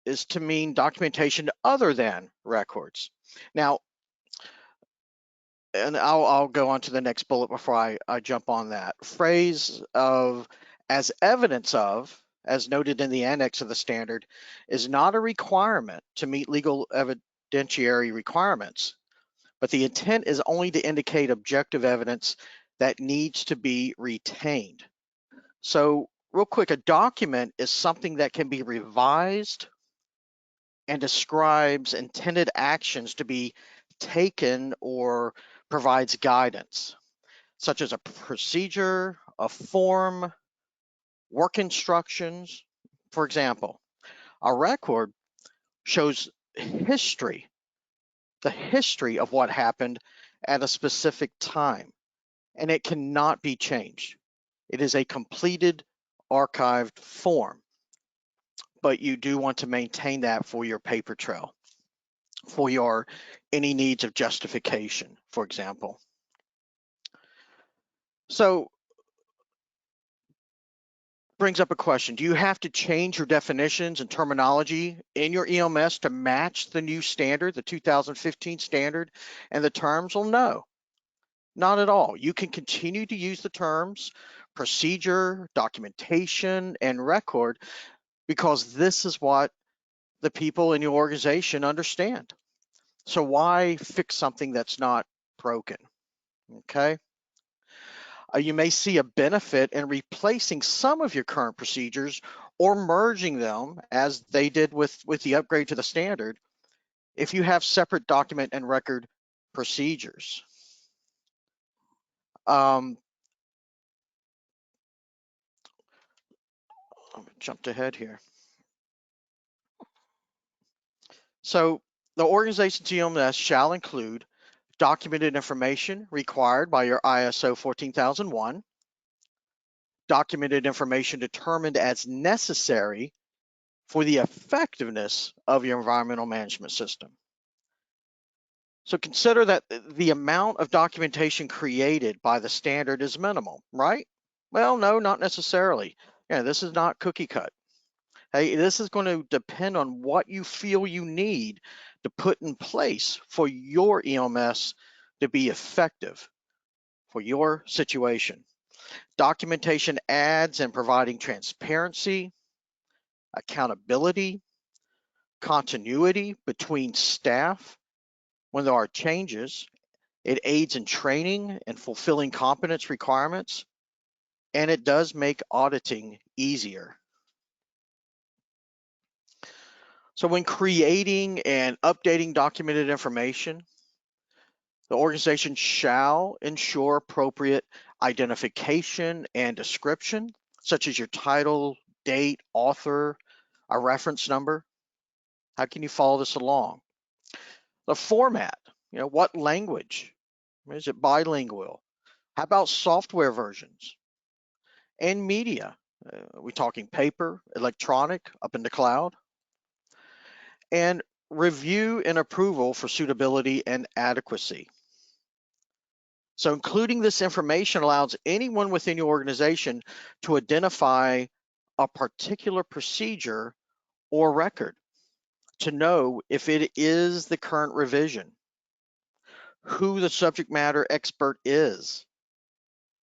is to mean documentation other than records. Now, and I'll go on to the next bullet before I jump on that. Phrase of as evidence of, as noted in the annex of the standard, is not a requirement to meet legal evidentiary requirements, but the intent is only to indicate objective evidence that needs to be retained. So real quick, a document is something that can be revised and describes intended actions to be taken or provides guidance, such as a procedure, a form, work instructions. For example, a record shows history, the history of what happened at a specific time, and it cannot be changed. It is a completed archived form, but you do want to maintain that for your paper trail, for your any needs of justification, for example. So brings up a question. Do you have to change your definitions and terminology in your EMS to match the new standard, the 2015 standard and the terms? Well, no, not at all. You can continue to use the terms procedure, documentation, and record because this is what the people in your organization understand. So why fix something that's not broken? Okay. You may see a benefit in replacing some of your current procedures or merging them as they did with the upgrade to the standard if you have separate document and record procedures. Jumped ahead here. So the organization's EMS shall include documented information required by your ISO 14001, documented information determined as necessary for the effectiveness of your environmental management system. So consider that the amount of documentation created by the standard is minimal, right? Well, no, not necessarily. Yeah, this is not cookie cut. Hey, this is going to depend on what you feel you need to put in place for your EMS to be effective for your situation. Documentation adds in providing transparency, accountability, continuity between staff when there are changes. It aids in training and fulfilling competence requirements, and it does make auditing easier. So when creating and updating documented information, The organization shall ensure appropriate identification and description, such as your title, date, author, a reference number. How can you follow this along? The format, what language? Is it bilingual? How about software versions? And media? Are we talking paper, electronic, up in the cloud? And review and approval for suitability and adequacy. So including this information allows anyone within your organization to identify a particular procedure or record, to know if it is the current revision, who the subject matter expert is,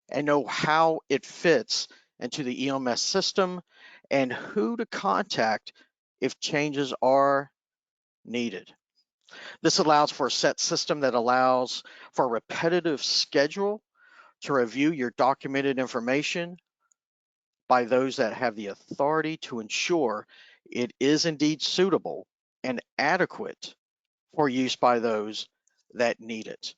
and know how it fits into the EMS system and who to contact if changes are needed. This allows for a set system that allows for a repetitive schedule to review your documented information by those that have the authority to ensure it is indeed suitable and adequate for use by those that need it.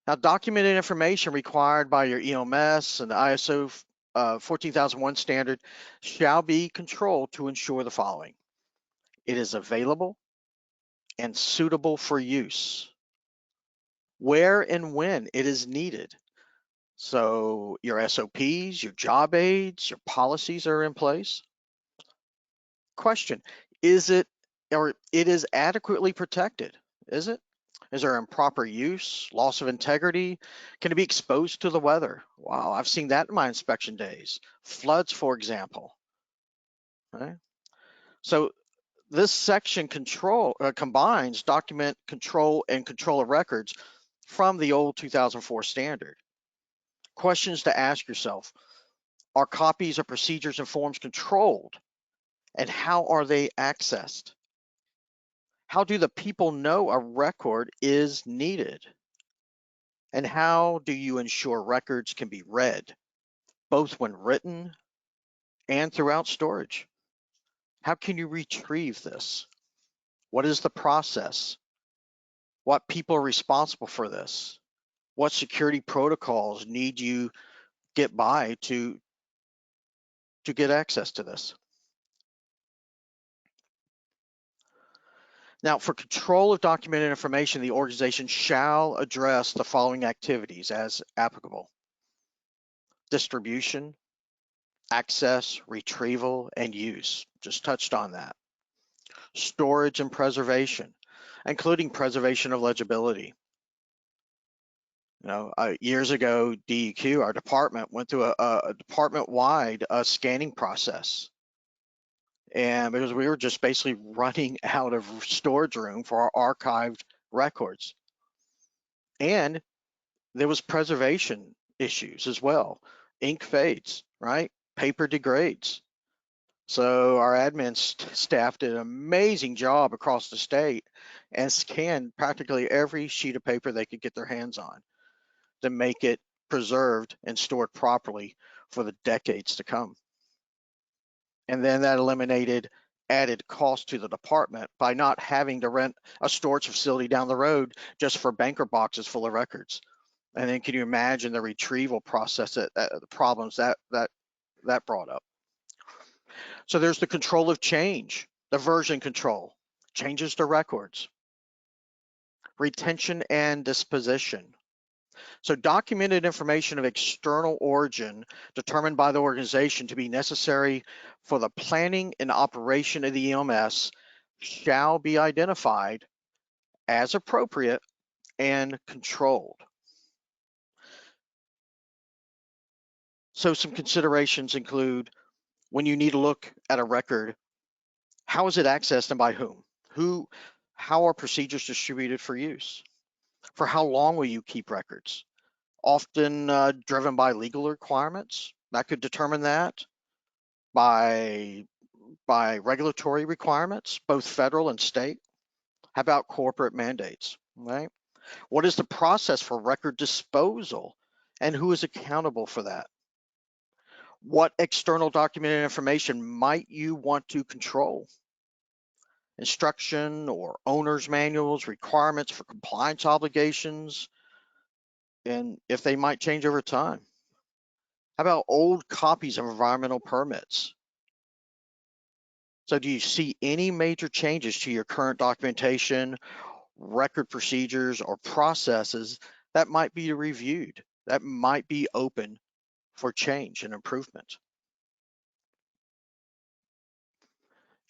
Now, documented information required by your EMS and the ISO 14001 standard shall be controlled to ensure the following. It is available and suitable for use, where and when it is needed. So your SOPs, your job aids, your policies are in place. Question, is it adequately protected? Is it? Is there improper use, loss of integrity? Can it be exposed to the weather? Wow, I've seen that in my inspection days. Floods, for example. Right? So this section combines document control and control of records from the old 2004 standard. Questions to ask yourself: are copies of procedures and forms controlled? And how are they accessed? How do the people know a record is needed? And how do you ensure records can be read, both when written and throughout storage? How can you retrieve this? What is the process? What people are responsible for this? What security protocols need you get by to get access to this? Now, for control of documented information, the organization shall address the following activities as applicable: distribution, access, retrieval, and use. Just touched on that. Storage and preservation, including preservation of legibility. Years ago, DEQ, our department, went through a department-wide scanning process. And because we were just basically running out of storage room for our archived records. And there was preservation issues as well. Ink fades, right? Paper degrades. So our admin staff did an amazing job across the state and scanned practically every sheet of paper they could get their hands on to make it preserved and stored properly for the decades to come. And then that eliminated added cost to the department by not having to rent a storage facility down the road just for banker boxes full of records. And then can you imagine the retrieval process, the problems that brought up? So there's the control of change, the version control, changes to records, retention and disposition. So documented information of external origin determined by the organization to be necessary for the planning and operation of the EMS shall be identified as appropriate and controlled. So some considerations include: when you need to look at a record, how is it accessed and by whom? How are procedures distributed for use? For how long will you keep records? Often driven by legal requirements. That could determine that. By regulatory requirements, both federal and state. How about corporate mandates, right? What is the process for record disposal and who is accountable for that? What external documented information might you want to control? instruction or owner's manuals, requirements for compliance obligations, and if they might change over time. How about old copies of environmental permits? So do you see any major changes to your current documentation, record procedures, or processes that might be reviewed, that might be open for change and improvement?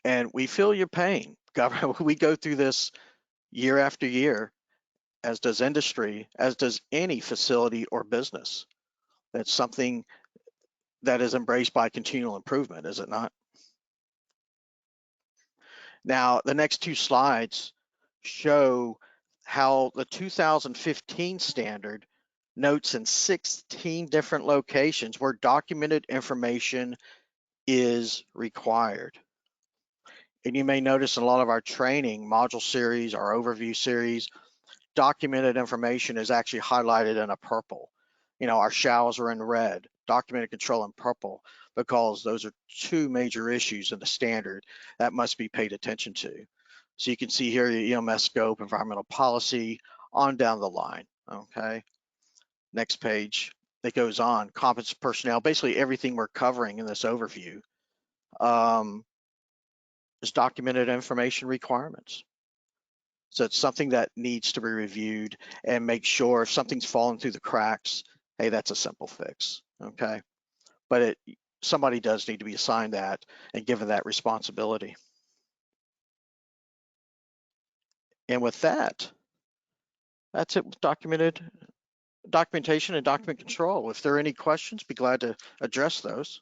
And we feel your pain. Government, we go through this year after year, as does industry, as does any facility or business. That's something that is embraced by continual improvement, is it not? Now, the next two slides show how the 2015 standard notes in 16 different locations where documented information is required. And you may notice in a lot of our training module series, our overview series, documented information is actually highlighted in a purple. You know, our shalls are in red, documented control in purple, because those are two major issues in the standard that must be paid attention to. So you can see here the EMS scope, environmental policy, on down the line, okay? Next page, it goes on, competent personnel, basically everything we're covering in this overview is documented information requirements. So it's something that needs to be reviewed and make sure if something's fallen through the cracks, hey, that's a simple fix, okay? But somebody does need to be assigned that and given that responsibility. And with that, that's it with documentation and document control. If there are any questions, be glad to address those.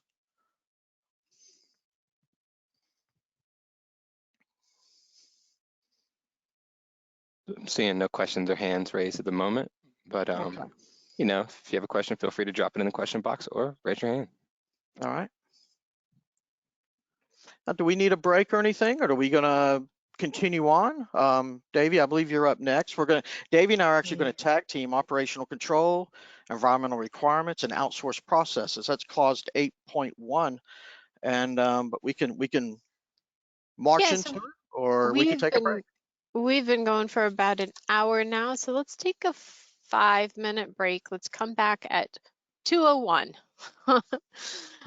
I'm seeing no questions or hands raised at the moment, but Okay. you know, if you have a question, feel free to drop it in the question box or raise your hand. All right. Now, do we need a break or anything, or are we gonna continue on? Davey, I believe you're up next. Davey and I are actually gonna tag team operational control, environmental requirements, and outsourced processes. That's clause 8.1, and but we can march Yeah, into so it, or we can take a break. we've been going for about an hour now, so let's take a 5-minute break. Let's come back at 2:01. All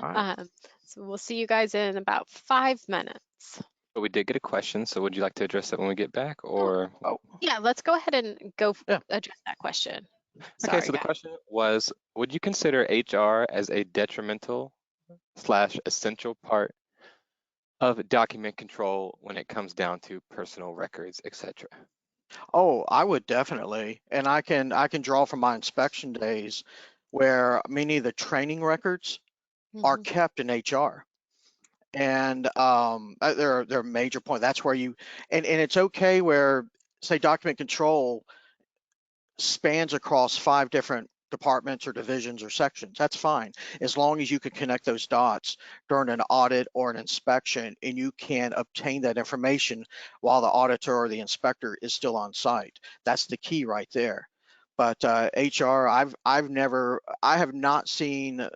right. So we'll see you guys in about 5 minutes. But we did get a question, so would you like to address that when we get back, or? Oh, Yeah, let's go ahead and go yeah. address that question. Okay, Sorry, so the guys. question was, would you consider HR as a detrimental / essential part of document control when it comes down to personal records, etc.? Oh, I would definitely, and I can draw from my inspection days where many of the training records are kept in HR. And they're a major point. That's where you, and it's okay where, say, document control spans across 5 different departments or divisions or sections. That's fine, as long as you can connect those dots during an audit or an inspection, and you can obtain that information while the auditor or the inspector is still on site. That's the key right there. But HR, I have not seen.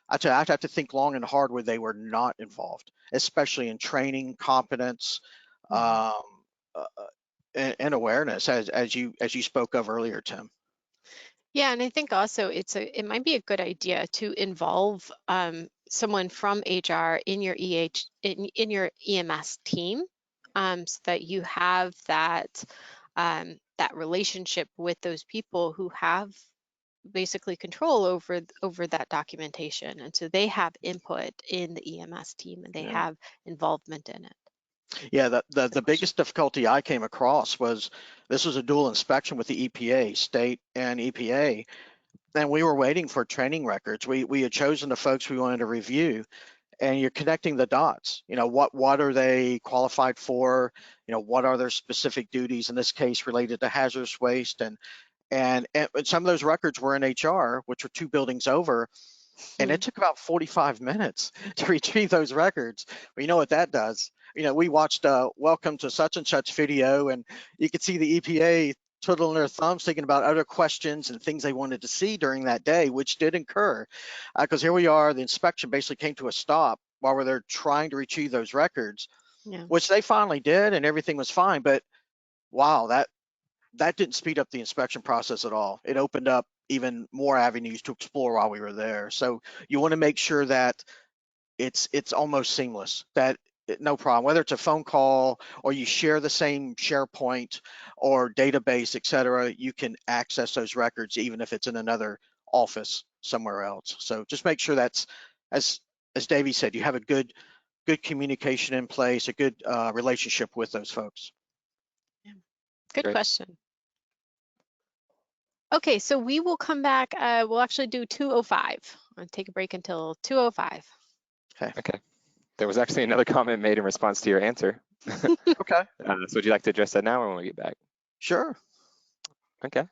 I'd have to think long and hard where they were not involved, especially in training, competence, um, uh, and awareness, as you spoke of earlier, Tim. Yeah, and I think also it might be a good idea to involve someone from HR in your in your EMS team, so that you have that that relationship with those people who have basically control over that documentation, and so they have input in the EMS team and they Yeah. have involvement in it. Yeah, the Good question. biggest difficulty I came across was this was a dual inspection with the EPA, state and EPA, and we were waiting for training records. We had chosen the folks we wanted to review, and you're connecting the dots. You know, what are they qualified for? You know, what are their specific duties, in this case related to hazardous waste, and some of those records were in HR, which were 2 buildings over, and it took about 45 minutes to retrieve those records. Well, you know what that does? You know, we watched Welcome to Such and Such video, and you could see the EPA twiddling their thumbs thinking about other questions and things they wanted to see during that day, which did incur. Because here we are, the inspection basically came to a stop while we're there trying to retrieve those records. Yeah. which they finally did, and everything was fine. But wow, that didn't speed up the inspection process at all. It opened up even more avenues to explore while we were there. So you want to make sure that it's almost seamless, that no problem, whether it's a phone call or you share the same SharePoint or database, et cetera, you can access those records even if it's in another office somewhere else. So just make sure that's, as Davey said, you have a good communication in place, a good relationship with those folks. Yeah. Good Great. question. Okay, so we will come back. We'll actually do 2:05. I'll take a break until 2:05. Okay. There was actually another comment made in response to your answer. Okay. So would you like to address that now or when we get back? Sure. Okay.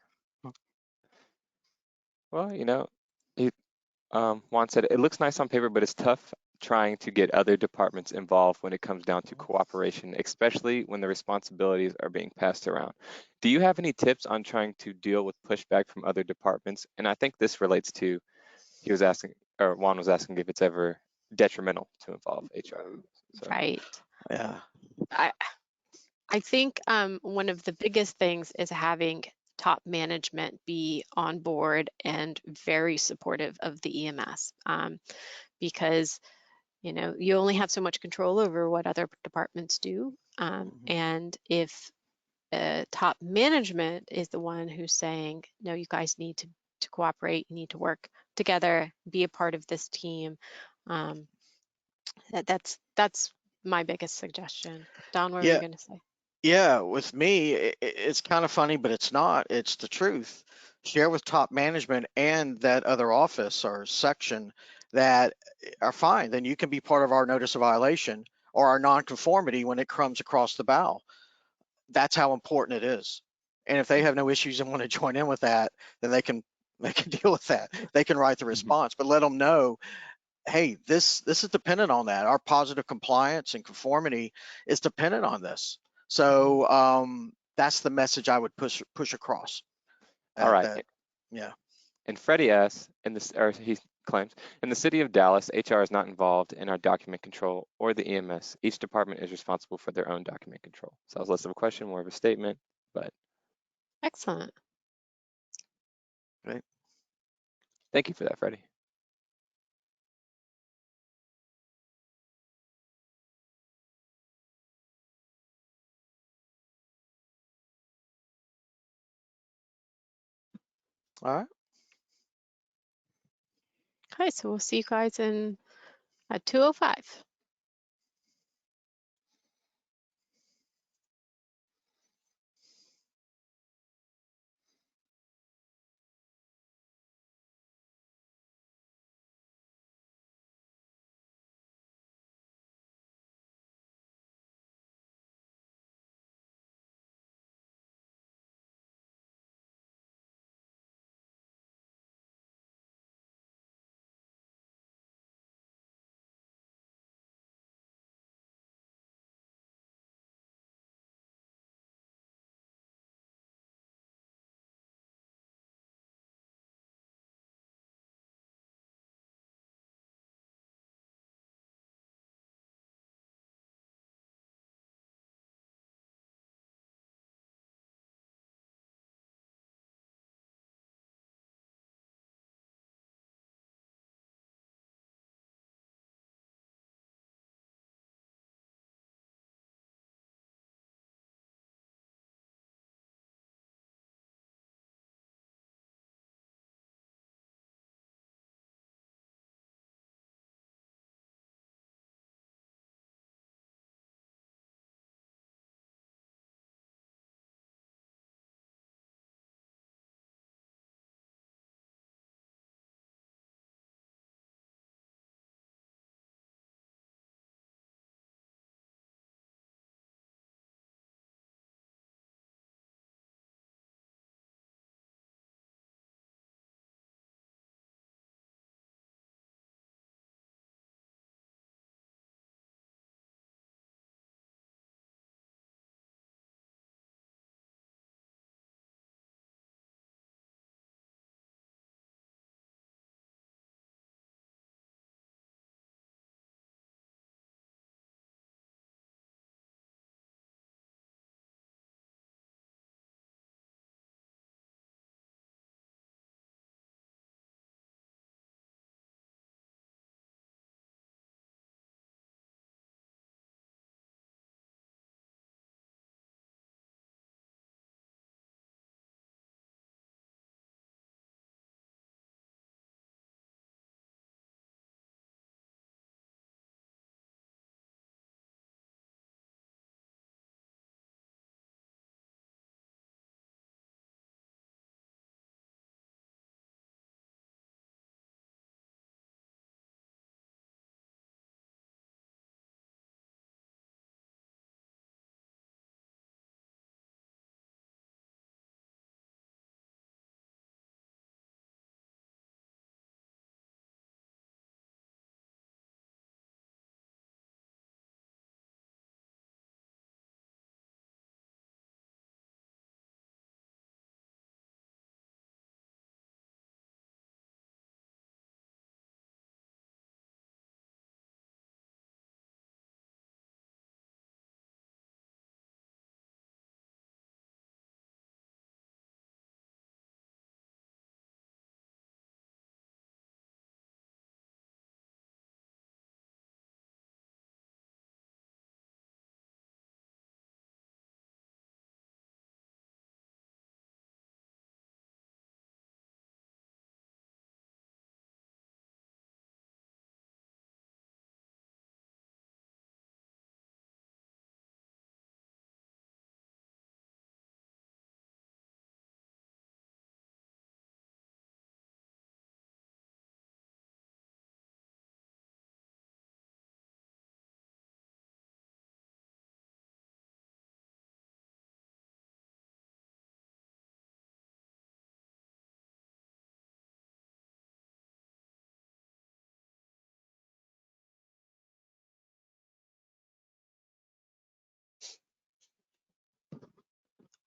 Well, Juan said, it looks nice on paper, but it's tough trying to get other departments involved when it comes down to cooperation, especially when the responsibilities are being passed around. Do you have any tips on trying to deal with pushback from other departments? And I think this relates to, Juan was asking if it's ever detrimental to involve HR. So, Right. Yeah. I think one of the biggest things is having top management be on board and very supportive of the EMS, because you only have so much control over what other departments do, and if top management is the one who's saying, no, you guys need to cooperate, you need to work together, be a part of this team. That's my biggest suggestion. Don, what were you Yeah. going to say? Yeah, with me, it's kind of funny, but it's not. It's the truth. Share with top management and that other office or section that are fine. Then you can be part of our notice of violation or our nonconformity when it comes across the bow. That's how important it is. And if they have no issues and want to join in with that, then they can deal with that. They can write the response, but let them know, hey, this is dependent on that. Our positive compliance and conformity is dependent on this. So that's the message I would push across. all right. That yeah. And Freddie asks, or he claims, in the city of Dallas, HR is not involved in our document control or the EMS. Each department is responsible for their own document control. So that was less of a question, more of a statement, but Excellent. Right. thank you for that, Freddie. All right. Okay, so we'll see you guys at 2:05.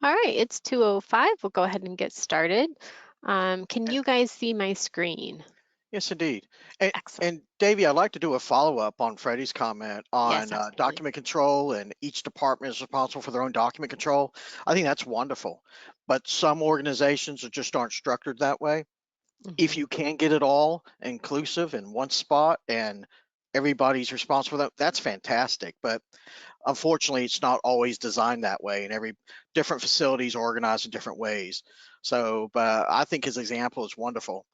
All right, it's 2:05. We'll go ahead and get started. Can Eh, you guys see my screen? Yes, indeed. And, Excellent. and Davey, I'd like to do a follow-up on Freddie's comment Yes, on absolutely. document control, and each department is responsible for their own document control. I think that's wonderful, but some organizations just aren't structured that way. If Mhm. you can get it all inclusive in one spot and everybody's responsible for that, that's fantastic. But unfortunately, it's not always designed that way, and every different facilities are organized in different ways. So, but I think his example is wonderful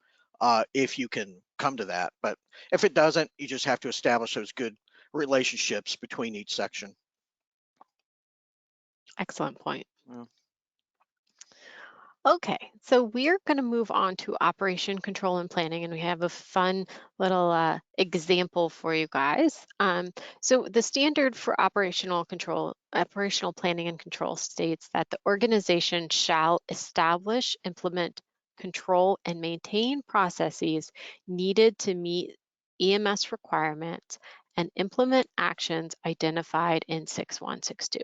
if you can come to that. But if it doesn't, you just have to establish those good relationships between each section. Excellent point. Yeah. Okay, so we're going to move on to operation control and planning, and we have a fun little example for you guys. So the standard for operational planning and control states that the organization shall establish, implement, control, and maintain processes needed to meet EMS requirements and implement actions identified in 6162.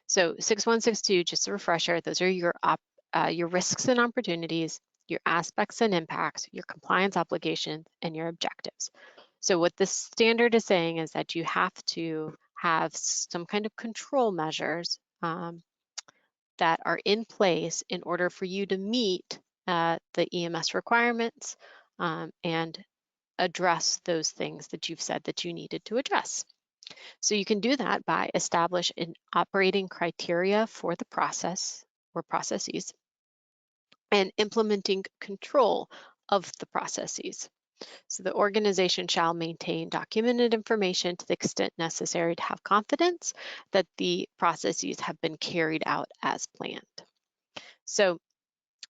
So 6162, just a refresher, those are your risks and opportunities, your aspects and impacts, your compliance obligations, and your objectives. So what this standard is saying is that you have to have some kind of control measures that are in place in order for you to meet the EMS requirements and address those things that you've said that you needed to address. So you can do that by establish an operating criteria for the process or processes and implementing control of the processes. So the organization shall maintain documented information to the extent necessary to have confidence that the processes have been carried out as planned. So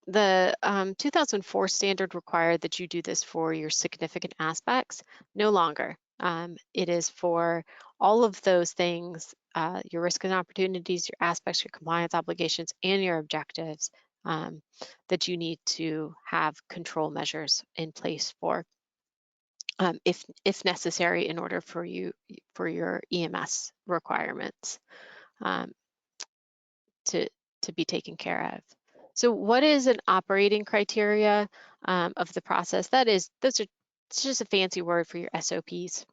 the 2004 standard required that you do this for your significant aspects. No longer. It is for all of those things, your risks and opportunities, your aspects, your compliance obligations, and your objectives that you need to have control measures in place for if necessary in order for your EMS requirements um, to be taken care of. So what is an operating criteria of the process? It's just a fancy word for your SOPs.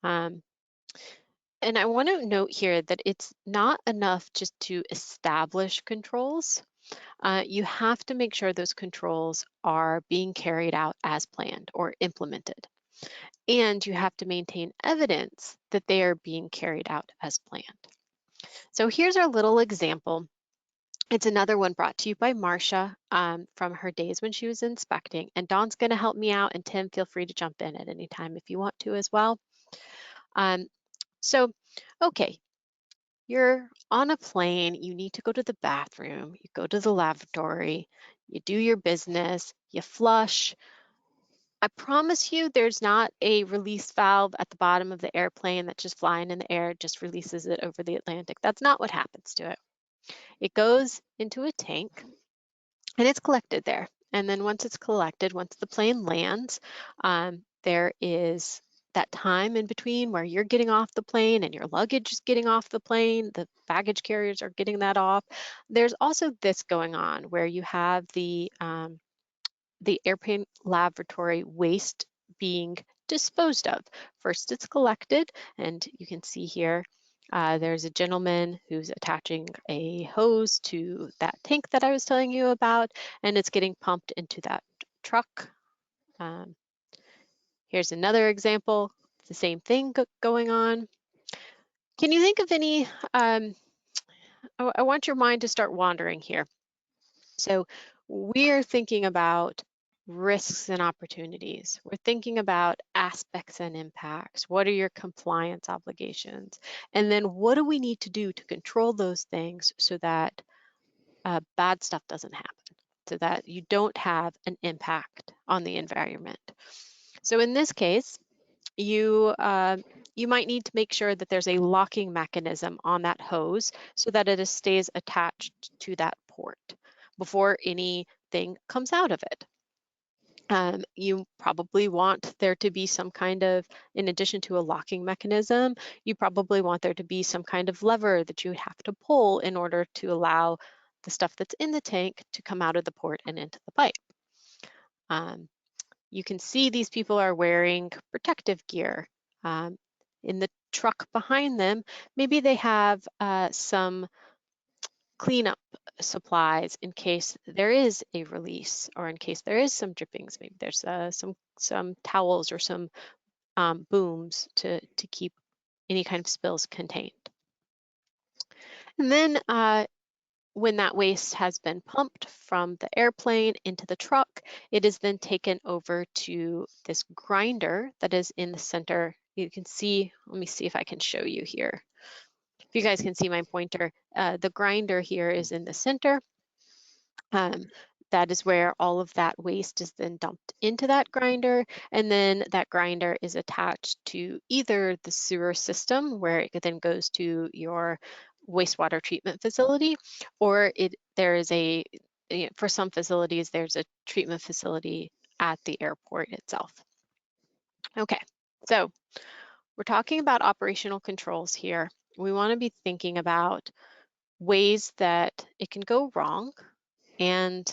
And I want to note here that it's not enough just to establish controls. You have to make sure those controls are being carried out as planned or implemented. And you have to maintain evidence that they are being carried out as planned. So here's our little example. It's another one brought to you by Marcia from her days when she was inspecting. And Dawn's going to help me out. And Tim, feel free to jump in at any time if you want to as well. Um, so, okay, you're on a plane. You need to go to the bathroom. You go to the lavatory. You do your business. You flush. I promise you there's not a release valve at the bottom of the airplane that's just flying in the air, just releases it over the Atlantic. That's not what happens to it. It goes into a tank and it's collected there. And then once it's collected, once the plane lands, there is that time in between where you're getting off the plane and your luggage is getting off the plane, the baggage carriers are getting that off. There's also this going on where you have the airplane lavatory waste being disposed of. First, it's collected, and you can see here there's a gentleman who's attaching a hose to that tank that I was telling you about, and it's getting pumped into that truck. Here's another example, the same thing going on. Can you think of any, I want your mind to start wandering here. So we're thinking about risks and opportunities. We're thinking about aspects and impacts. What are your compliance obligations? And then what do we need to do to control those things so that bad stuff doesn't happen, so that you don't have an impact on the environment? So in this case, you might need to make sure that there's a locking mechanism on that hose so that it stays attached to that port before anything comes out of it. You probably want there to be some kind of, in addition to a locking mechanism, you probably want there to be some kind of lever that you have to pull in order to allow the stuff that's in the tank to come out of the port and into the pipe. You can see these people are wearing protective gear. In the truck behind them, maybe they have some cleanup supplies in case there is a release, or in case there is some drippings. Maybe there's some towels or some booms to keep any kind of spills contained. And then when that waste has been pumped from the airplane into the truck, it is then taken over to this grinder that is in the center. You can see, let me see if I can show you here. If you guys can see my pointer, the grinder here is in the center. That is where all of that waste is then dumped into that grinder, and then that grinder is attached to either the sewer system, where it then goes to your wastewater treatment facility, or there is for some facilities, there's a treatment facility at the airport itself. Okay, so we're talking about operational controls here. We want to be thinking about ways that it can go wrong, and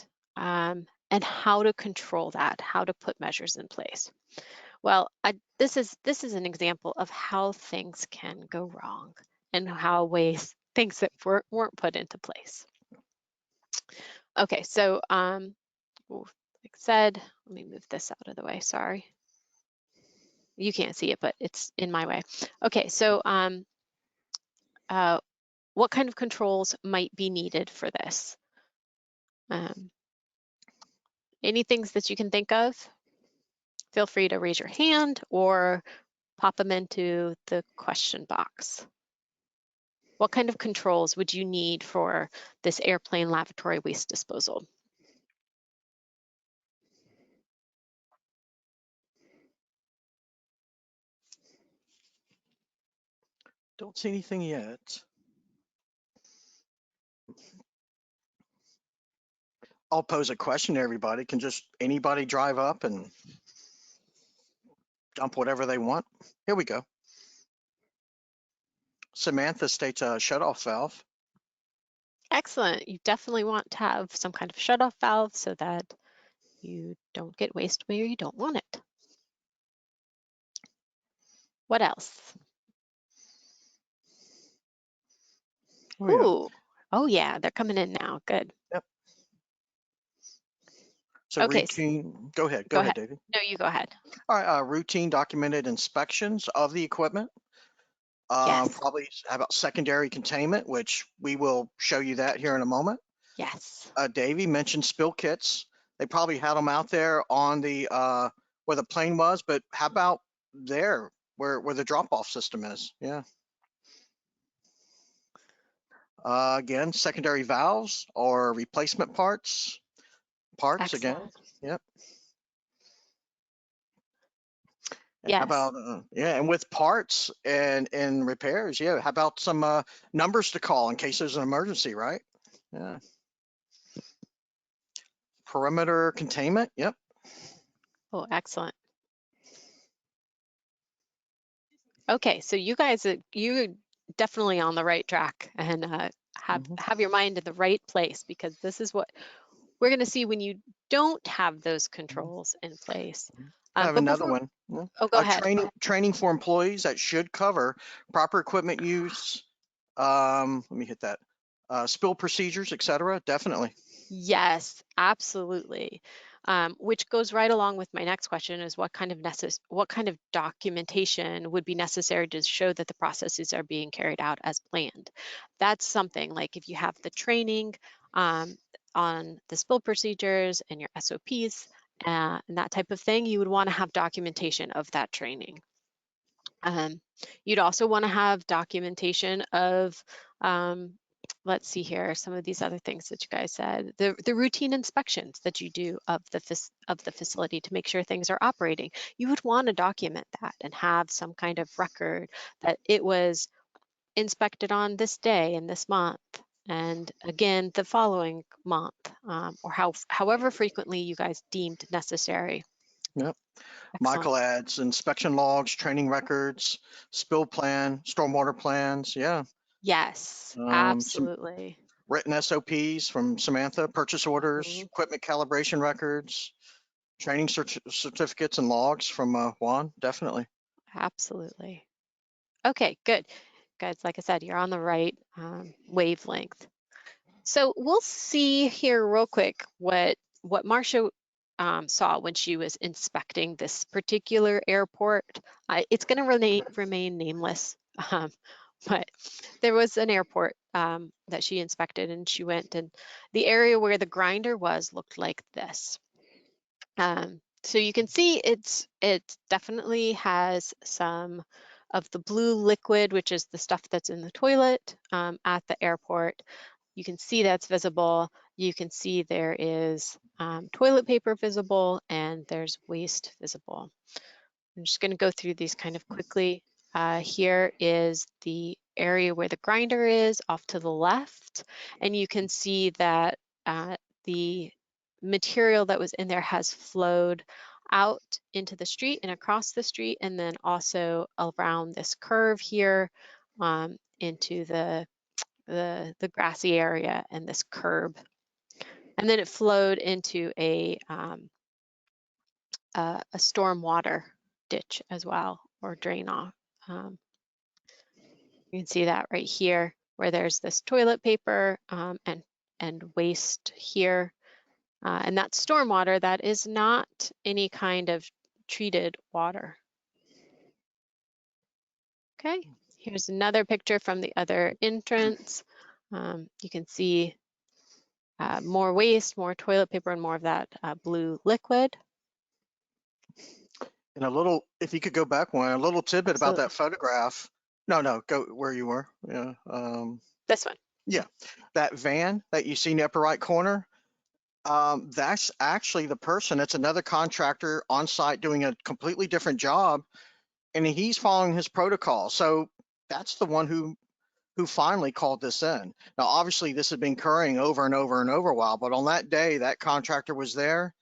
how to control that, how to put measures in place. Well, this is an example of how things can go wrong and how things that weren't put into place. Okay, so like I said, let me move this out of the way, sorry. You can't see it, but it's in my way. Okay, so what kind of controls might be needed for this? Any things that you can think of? Feel free to raise your hand or pop them into the question box. What kind of controls would you need for this airplane lavatory waste disposal? Don't see anything yet. I'll pose a question to everybody. Can just anybody drive up and dump whatever they want? Here we go. Samantha states a shutoff valve. Excellent. You definitely want to have some kind of shutoff valve so that you don't get waste where you don't want it. What else? Oh, yeah. Ooh, oh yeah, they're coming in now. Good. Yep. So Okay, routine, go ahead, go ahead. David. No, you go ahead. All right, routine documented inspections of the equipment. Yes. Probably about secondary containment, which we will show you that here in a moment. Yes. Davey mentioned spill kits. They probably had them out there on the where the plane was, but how about there where the drop-off system is? Yeah. Again, secondary valves or replacement parts. Excellent. Again. Yep. Yes. How about and with parts and repairs, yeah. How about some numbers to call in case there's an emergency, right? Yeah. Perimeter containment, yep. Oh, excellent. Okay, so you guys, you're definitely on the right track and have your mind in the right place, because this is what we're going to see when you don't have those controls in place. I have another one. Oh, go ahead. Training for employees that should cover proper equipment use. Let me hit that. Spill procedures, etc. Definitely. Yes, absolutely. Which goes right along with my next question, is what kind of documentation would be necessary to show that the processes are being carried out as planned? That's something like if you have the training on the spill procedures and your SOPs and that type of thing, you would want to have documentation of that training. You'd also want to have documentation of let's see here, some of these other things that you guys said, the routine inspections that you do of the facility to make sure things are operating. You would want to document that and have some kind of record that it was inspected on this day and this month, and again the following month, or however frequently you guys deemed necessary. Yep. Excellent. Michael adds inspection logs, training records, spill plan, stormwater plans. Yeah. Yes, absolutely. written SOPs from Samantha, purchase orders, Mhm. equipment calibration records, training certificates and logs from Juan, definitely. Absolutely. Okay, good. Guys, like I said, you're on the right wavelength. So we'll see here real quick what Marcia saw when she was inspecting this particular airport. It's going to remain nameless, but there was an airport that she inspected, and she went, and the area where the grinder was looked like this. So you can see it definitely has some of the blue liquid, which is the stuff that's in the toilet at the airport. You can see that's visible. You can see there is toilet paper visible, and there's waste visible. I'm just going to go through these kind of quickly. Here is the area where the grinder is off to the left, and you can see that the material that was in there has flowed out into the street and across the street, and then also around this curve here into the grassy area and this curb. And then it flowed into a stormwater ditch as well, or drain off. You can see that right here, where there's this toilet paper and waste here. And that's stormwater. That is not any kind of treated water. Okay, here's another picture from the other entrance. You can see more waste, more toilet paper, and more of that blue liquid. And a little, if you could go back one, a little tidbit about that photograph. No, go where you were. Yeah. This one. Yeah, that van that you see in the upper right corner, that's actually the person. It's another contractor on site doing a completely different job, and he's following his protocol. So that's the one who finally called this in. Now, obviously, this had been occurring over and over and over a while, but on that day, that contractor was there.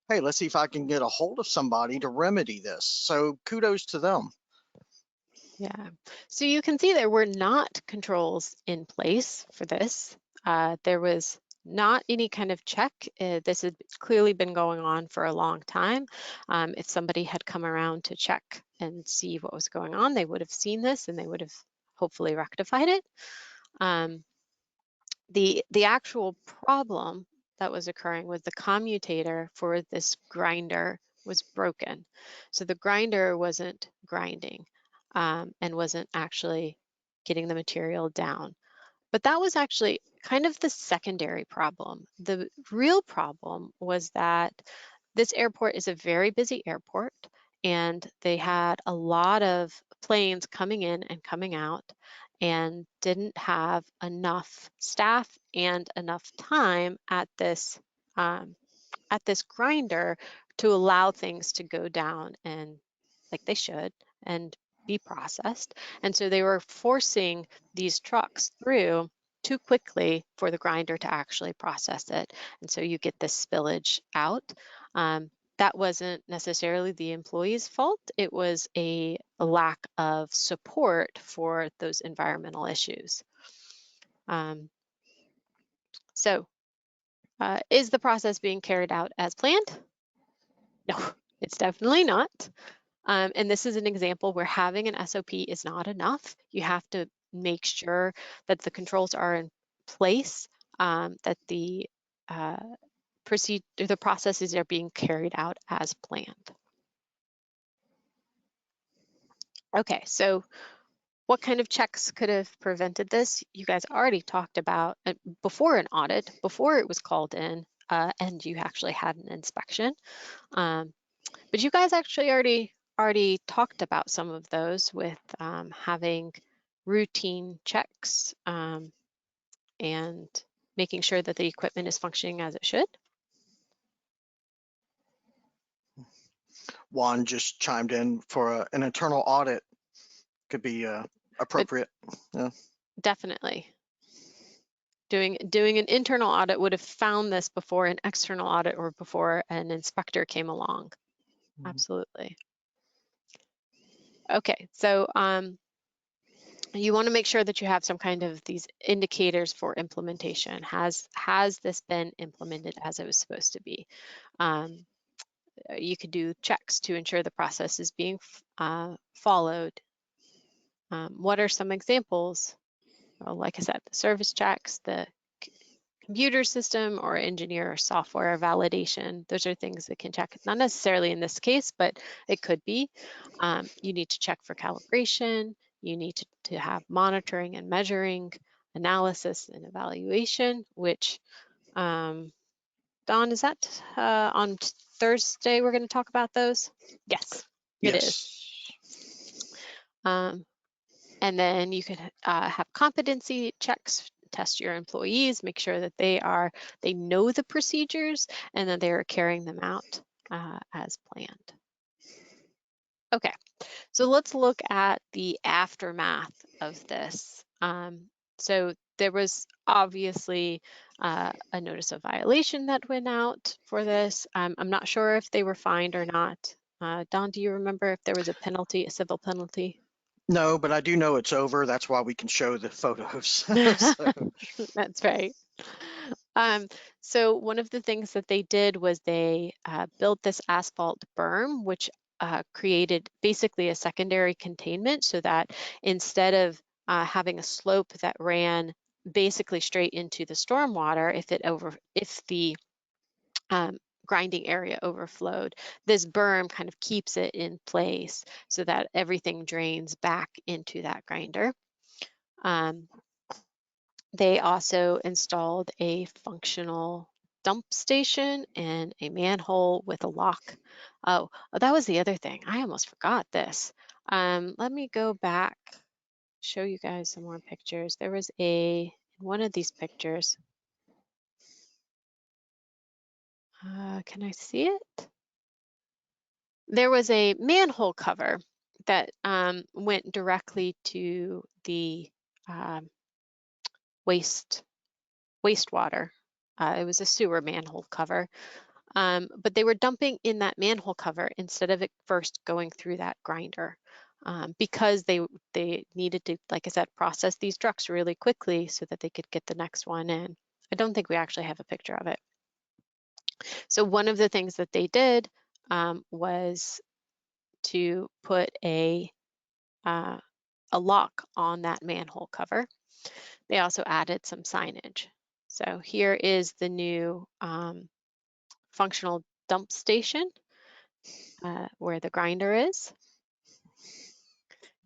Hey, let's see if I can get a hold of somebody to remedy this. So kudos to them. Yeah, so you can see there were not controls in place for this. There was not any kind of check. This had clearly been going on for a long time. If somebody had come around to check and see what was going on, they would have seen this and they would have hopefully rectified it. The actual problem that was occurring was the commutator for this grinder was broken. So the grinder wasn't grinding and wasn't actually getting the material down. But that was actually kind of the secondary problem. The real problem was that this airport is a very busy airport, and they had a lot of planes coming in and coming out, and didn't have enough staff and enough time at this grinder to allow things to go down and like they should and be processed. And so they were forcing these trucks through too quickly for the grinder to actually process it. And so you get this spillage out. That wasn't necessarily the employee's fault. It was a lack of support for those environmental issues. So is the process being carried out as planned? No, it's definitely not. And this is an example where having an SOP is not enough. You have to make sure that the controls are in place, that the processes are being carried out as planned. Okay, so what kind of checks could have prevented this? You guys already talked about before an audit, before it was called in, and you actually had an inspection. But you guys actually already talked about some of those with having routine checks and making sure that the equipment is functioning as it should. Juan just chimed in for an internal audit could be appropriate. Yeah. Definitely. Doing an internal audit would have found this before an external audit or before an inspector came along. Absolutely. Okay, so you want to make sure that you have some kind of these indicators for implementation. Has this been implemented as it was supposed to be? You could do checks to ensure the process is being followed. What are some examples? Well, like I said, the service checks, the computer system or engineer or software validation. Those are things that can check, not necessarily in this case, but it could be. You need to check for calibration. You need to have monitoring and measuring, analysis and evaluation, which, Dawn, is that on Thursday we're going to talk about those? Yes, it is. And then you could have competency checks, test your employees, make sure that they know the procedures and that they are carrying them out as planned. Okay, so let's look at the aftermath of this. So there was obviously a notice of violation that went out for this. I'm not sure if they were fined or not. Don, do you remember if there was a penalty, a civil penalty? No, but I do know it's over. That's why we can show the photos. So. That's right. So one of the things that they did was they built this asphalt berm, which created basically a secondary containment so that instead of having a slope that ran basically straight into the stormwater, if the grinding area overflowed, this berm kind of keeps it in place so that everything drains back into that grinder. They also installed a functional dump station and a manhole with a lock. Oh, that was the other thing. I almost forgot this. Let me go back, show you guys some more pictures. There was one of these pictures. Can I see it? There was a manhole cover that went directly to the wastewater. It was a sewer manhole cover, but they were dumping in that manhole cover instead of it first going through that grinder because they needed to, like I said, process these trucks really quickly so that they could get the next one in. I don't think we actually have a picture of it. So one of the things that they did was to put a lock on that manhole cover. They also added some signage. So here is the new functional dump station where the grinder is.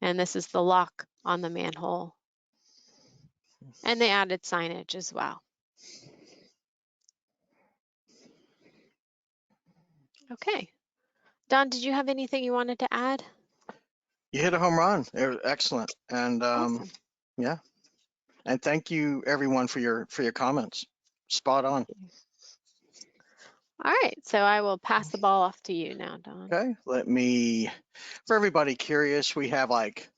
And this is the lock on the manhole. And they added signage as well. Okay. Don, did you have anything you wanted to add? You hit a home run. Excellent. And Awesome. yeah. And thank you everyone for your comments. Spot on. All right, so I will pass the ball off to you now, Don. Okay, for everybody curious, we have like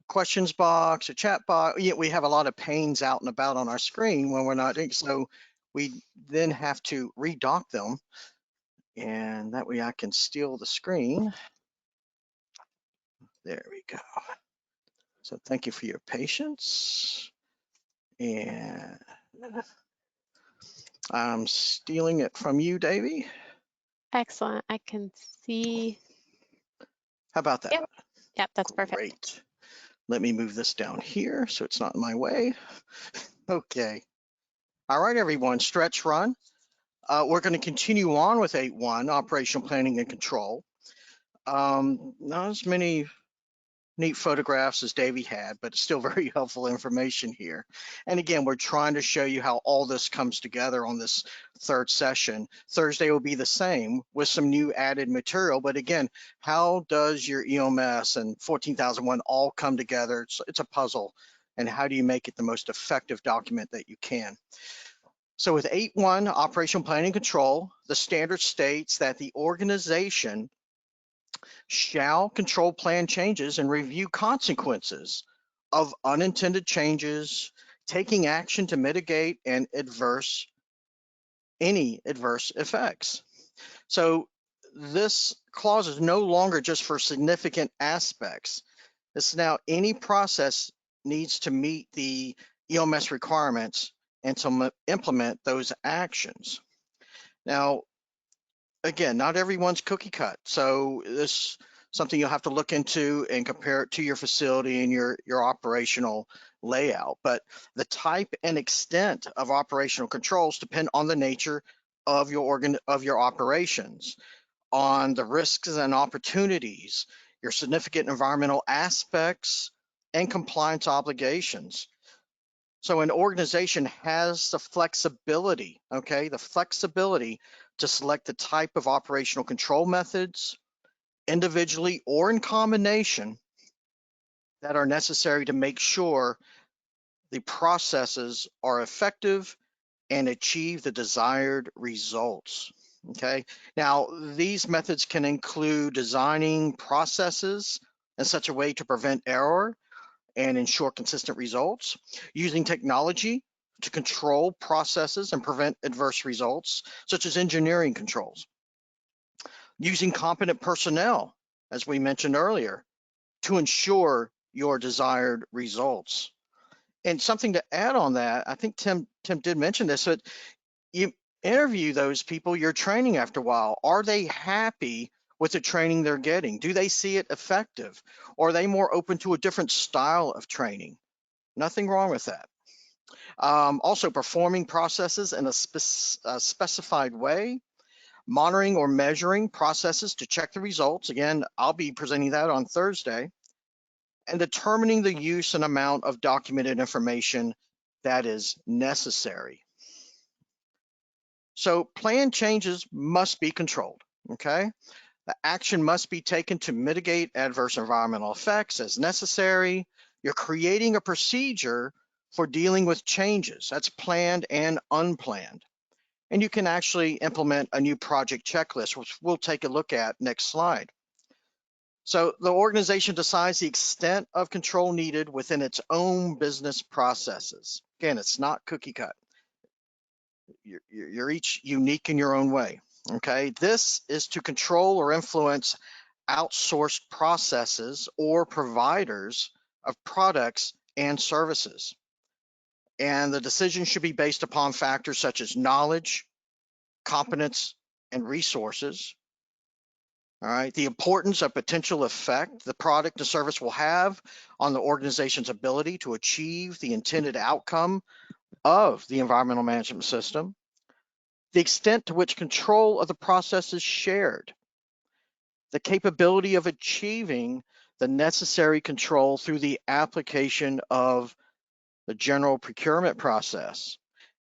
questions box, a chat box. Yeah, we have a lot of panes out and about on our screen when we're not doing, so we then have to redock them, and that way I can steal the screen. There we go. So thank you for your patience. And I'm stealing it from you, Davey. Excellent. I can see. How about that? Yep, that's perfect. Great. Let me move this down here so it's not in my way. Okay. All right, everyone, stretch run. We're going to continue on with 8.1, operational planning and control. Not as many neat photographs as Davey had, but still very helpful information here. And again, we're trying to show you how all this comes together on this third session. Thursday will be the same with some new added material, but again, how does your EMS and 14,001 all come together? It's a puzzle, and how do you make it the most effective document that you can? So with 8.1, operational planning and control, the standard states that the organization shall control plan changes and review consequences of unintended changes, taking action to mitigate any adverse effects. So this clause is no longer just for significant aspects. This is now any process needs to meet the EMS requirements and to implement those actions. Now, again, not everyone's cookie cut, so this is something you'll have to look into and compare it to your facility and your operational layout. But the type and extent of operational controls depend on the nature of your operations, on the risks and opportunities, your significant environmental aspects, and compliance obligations. So an organization has the flexibility, okay, the flexibility to select the type of operational control methods, individually or in combination, that are necessary to make sure the processes are effective and achieve the desired results. Okay, now these methods can include designing processes in such a way to prevent error and ensure consistent results, using technology to control processes and prevent adverse results, such as engineering controls, using competent personnel, as we mentioned earlier, to ensure your desired results. And something to add on that, I think Tim did mention this, but you interview those people you're training after a while. Are they happy with the training they're getting? Do they see it effective? Or are they more open to a different style of training? Nothing wrong with that. Also, performing processes in a specified way, monitoring or measuring processes to check the results. Again, I'll be presenting that on Thursday. And determining the use and amount of documented information that is necessary. So plan changes must be controlled, okay? The action must be taken to mitigate adverse environmental effects as necessary. You're creating a procedure for dealing with changes. That's planned and unplanned. And you can actually implement a new project checklist, which we'll take a look at next slide. So the organization decides the extent of control needed within its own business processes. Again, it's not cookie cut. You're each unique in your own way, okay? This is to control or influence outsourced processes or providers of products and services. And the decision should be based upon factors such as knowledge, competence, and resources. All right, the importance of potential effect the product and service will have on the organization's ability to achieve the intended outcome of the environmental management system, the extent to which control of the process is shared, the capability of achieving the necessary control through the application of the general procurement process,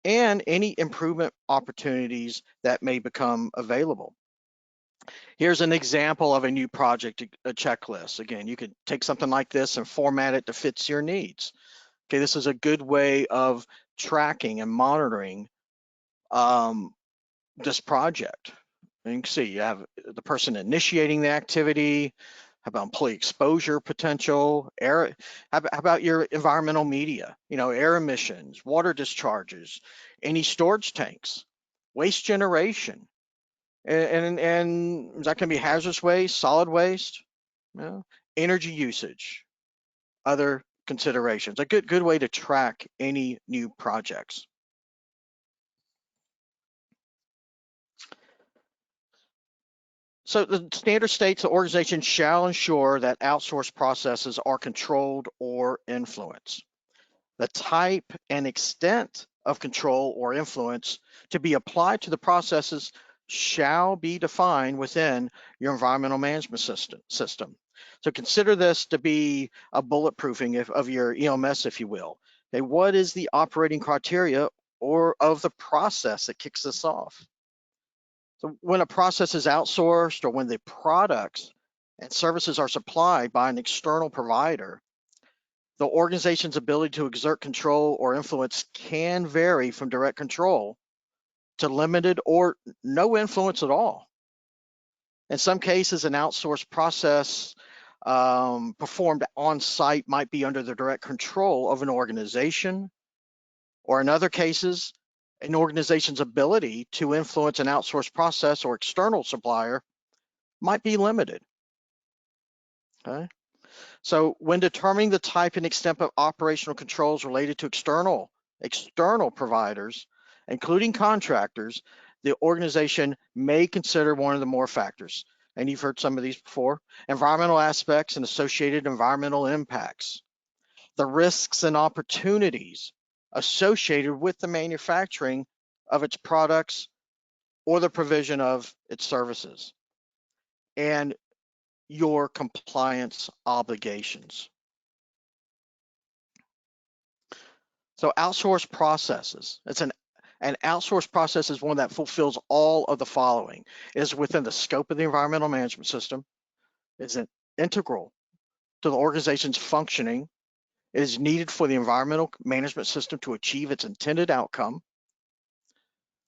and any improvement opportunities that may become available. Here's an example of a new project checklist. Again, you could take something like this and format it to fit your needs. Okay, this is a good way of tracking and monitoring this project. And you can see you have the person initiating the activity, how about employee exposure potential, air, how about your environmental media, air emissions, water discharges, any storage tanks, waste generation, and is that going to be hazardous waste, solid waste, energy usage, other considerations. A good way to track any new projects. So the standard states the organization shall ensure that outsourced processes are controlled or influenced. The type and extent of control or influence to be applied to the processes shall be defined within your environmental management system. So consider this to be a bulletproofing of your EMS, if you will. Okay, what is the operating criteria or of the process that kicks this off? So when a process is outsourced or when the products and services are supplied by an external provider, the organization's ability to exert control or influence can vary from direct control to limited or no influence at all. In some cases, an outsourced process performed on site might be under the direct control of an organization, or in other cases, an organization's ability to influence an outsourced process or external supplier might be limited. Okay. So when determining the type and extent of operational controls related to external providers, including contractors, the organization may consider one of the more factors. And you've heard some of these before: environmental aspects and associated environmental impacts, the risks and opportunities associated with the manufacturing of its products or the provision of its services, and your compliance obligations. So outsourced processes. An outsourced process is one that fulfills all of the following: it is within the scope of the environmental management system, is integral to the organization's functioning, it is needed for the environmental management system to achieve its intended outcome,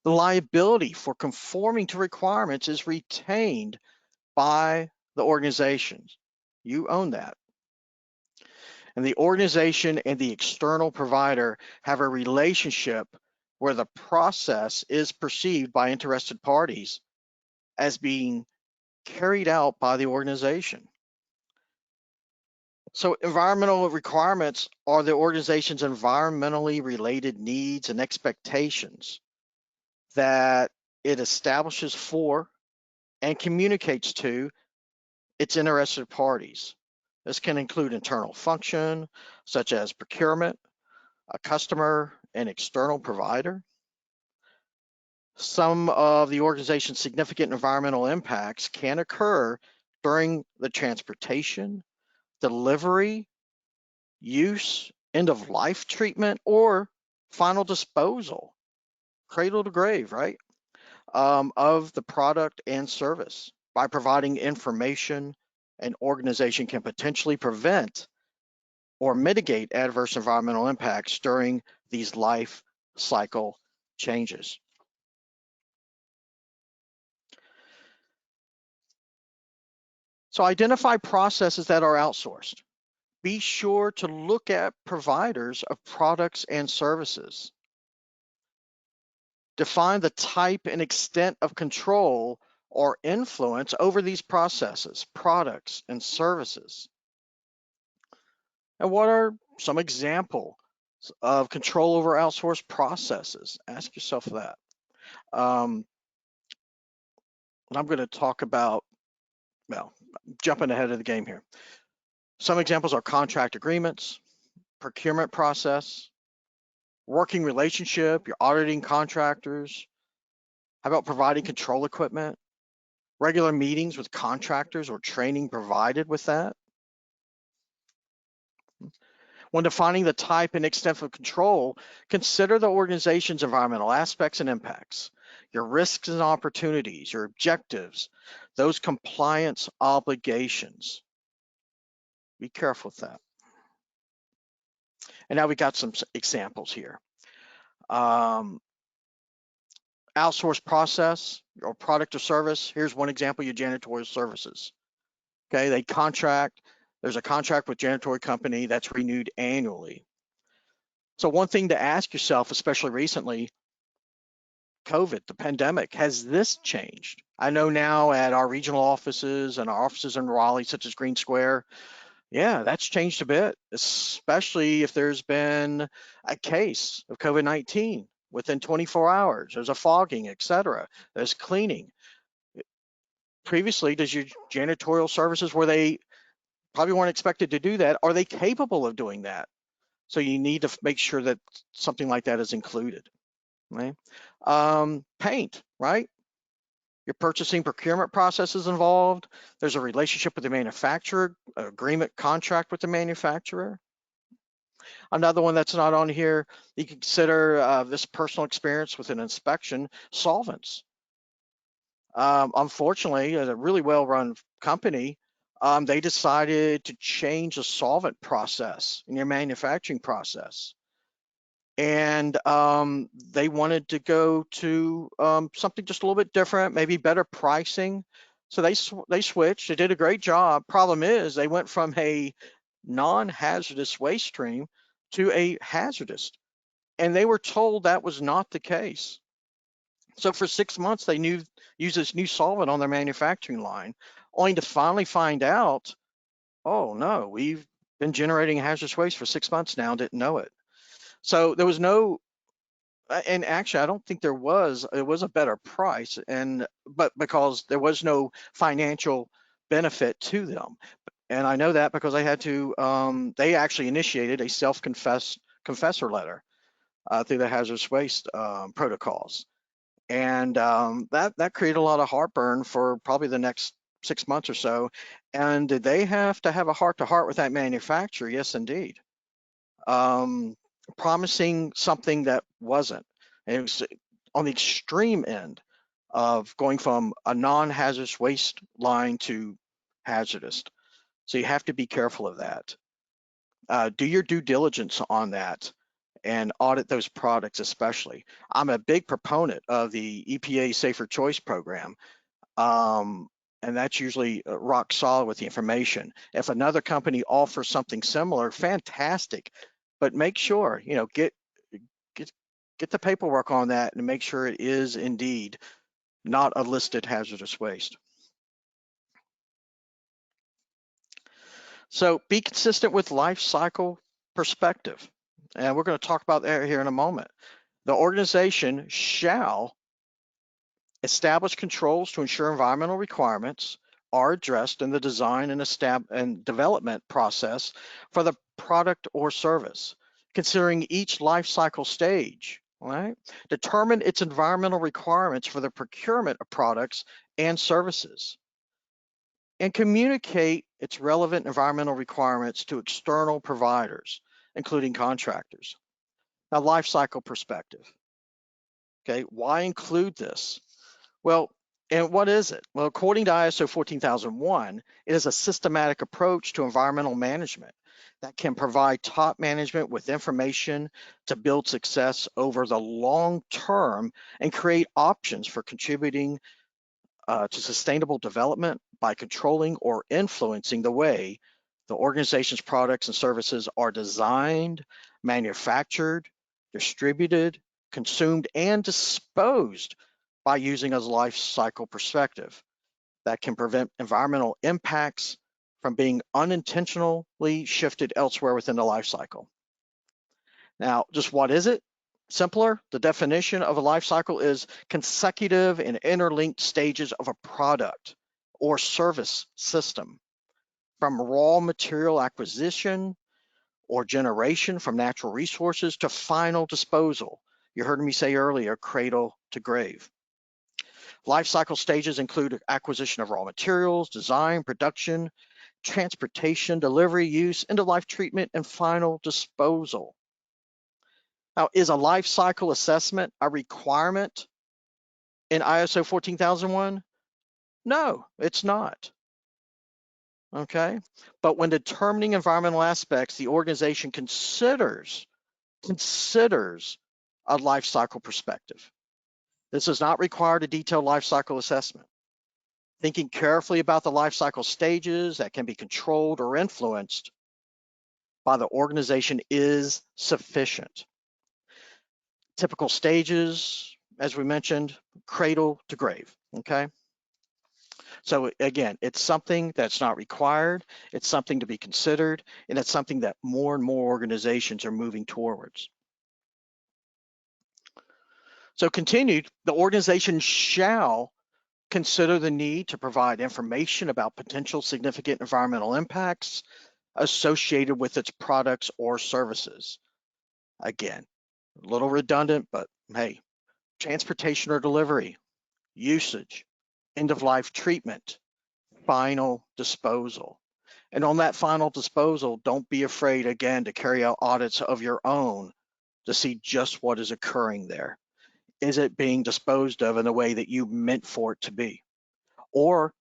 the liability for conforming to requirements is retained by the organizations. You own that. And the organization and the external provider have a relationship where the process is perceived by interested parties as being carried out by the organization. So environmental requirements are the organization's environmentally related needs and expectations that it establishes for and communicates to its interested parties. This can include internal function, such as procurement, a customer, an external provider. Some of the organization's significant environmental impacts can occur during the transportation, delivery, use, end-of-life treatment, or final disposal, cradle to grave, right, of the product and service. By providing information, an organization can potentially prevent or mitigate adverse environmental impacts during these life cycle changes. So identify processes that are outsourced. Be sure to look at providers of products and services. Define the type and extent of control or influence over these processes, products, and services. And what are some examples of control over outsourced processes? Ask yourself that. And I'm going to talk about, well, jumping ahead of the game here. Some examples are contract agreements, procurement process, working relationship, you're auditing contractors. How about providing control equipment, regular meetings with contractors or training provided with that? When defining the type and extent of control, consider the organization's environmental aspects and impacts, your risks and opportunities, your objectives, those compliance obligations. Be careful with that. And now we got some examples here. Outsourced process or product or service. Here's one example: your janitorial services. Okay, they contract. There's a contract with janitorial company that's renewed annually. So one thing to ask yourself, especially recently, COVID, the pandemic, has this changed? I know now at our regional offices and our offices in Raleigh, such as Green Square, yeah, that's changed a bit, especially if there's been a case of COVID-19 within 24 hours. There's a fogging, etc. There's cleaning. Previously, does your janitorial services, where they probably weren't expected to do that, are they capable of doing that? So you need to make sure that something like that is included. Right? Paint, right? Your purchasing procurement process is involved. There's a relationship with the manufacturer, agreement contract with the manufacturer. Another one that's not on here, you can consider this personal experience with an inspection, solvents. Unfortunately, as a really well-run company, they decided to change the solvent process in your manufacturing process. And they wanted to go to something just a little bit different, maybe better pricing. So they switched. They did a great job. Problem is, they went from a non-hazardous waste stream to a hazardous, and they were told that was not the case. So for 6 months, they used this new solvent on their manufacturing line, only to finally find out oh no, we've been generating hazardous waste for 6 months now, didn't know it. So there was no, and actually I don't think there was, it was a better price, but because there was no financial benefit to them. And I know that because I had to, they actually initiated a confessor letter through the hazardous waste protocols. And that created a lot of heartburn for probably the next 6 months or so. And did they have to have a heart-to-heart with that manufacturer? Yes, indeed. Um, Promising something that wasn't. And it was on the extreme end of going from a non-hazardous waste line to hazardous. So you have to be careful of that. Do your due diligence on that and audit those products especially. I'm a big proponent of the EPA Safer Choice program, um, and that's usually rock solid with the information. If another company offers something similar, fantastic, but make sure, get get the paperwork on that and make sure it is indeed not a listed hazardous waste. So be consistent with life cycle perspective. And we're going to talk about that here in a moment. The organization shall establish controls to ensure environmental requirements are addressed in the design and development process for the product or service, considering each life cycle stage, right? Determine its environmental requirements for the procurement of products and services, and communicate its relevant environmental requirements to external providers, including contractors. Now, life cycle perspective. Okay, why include this? Well, and what is it? Well, according to ISO 14001, it is a systematic approach to environmental management that can provide top management with information to build success over the long term and create options for contributing to sustainable development by controlling or influencing the way the organization's products and services are designed, manufactured, distributed, consumed, and disposed by using a life cycle perspective that can prevent environmental impacts from being unintentionally shifted elsewhere within the life cycle. Now, just what is it? Simpler, the definition of a life cycle is consecutive and interlinked stages of a product or service system, from raw material acquisition or generation from natural resources to final disposal. You heard me say earlier, cradle to grave. Life cycle stages include acquisition of raw materials, design, production, transportation, delivery, use, end-of-life treatment, and final disposal. Now, is a life cycle assessment a requirement in ISO 14001? No, it's not. Okay, but when determining environmental aspects, the organization considers a life cycle perspective. This does not require a detailed life cycle assessment. Thinking carefully about the life cycle stages that can be controlled or influenced by the organization is sufficient. Typical stages, as we mentioned, cradle to grave, okay? So again, it's something that's not required, it's something to be considered, and it's something that more and more organizations are moving towards. So continued, the organization shall consider the need to provide information about potential significant environmental impacts associated with its products or services. Again, a little redundant, but hey, transportation or delivery, usage, end-of-life treatment, final disposal. And on that final disposal, don't be afraid, again, to carry out audits of your own to see just what is occurring there. Is it being disposed of in the way that you meant for it to be? Or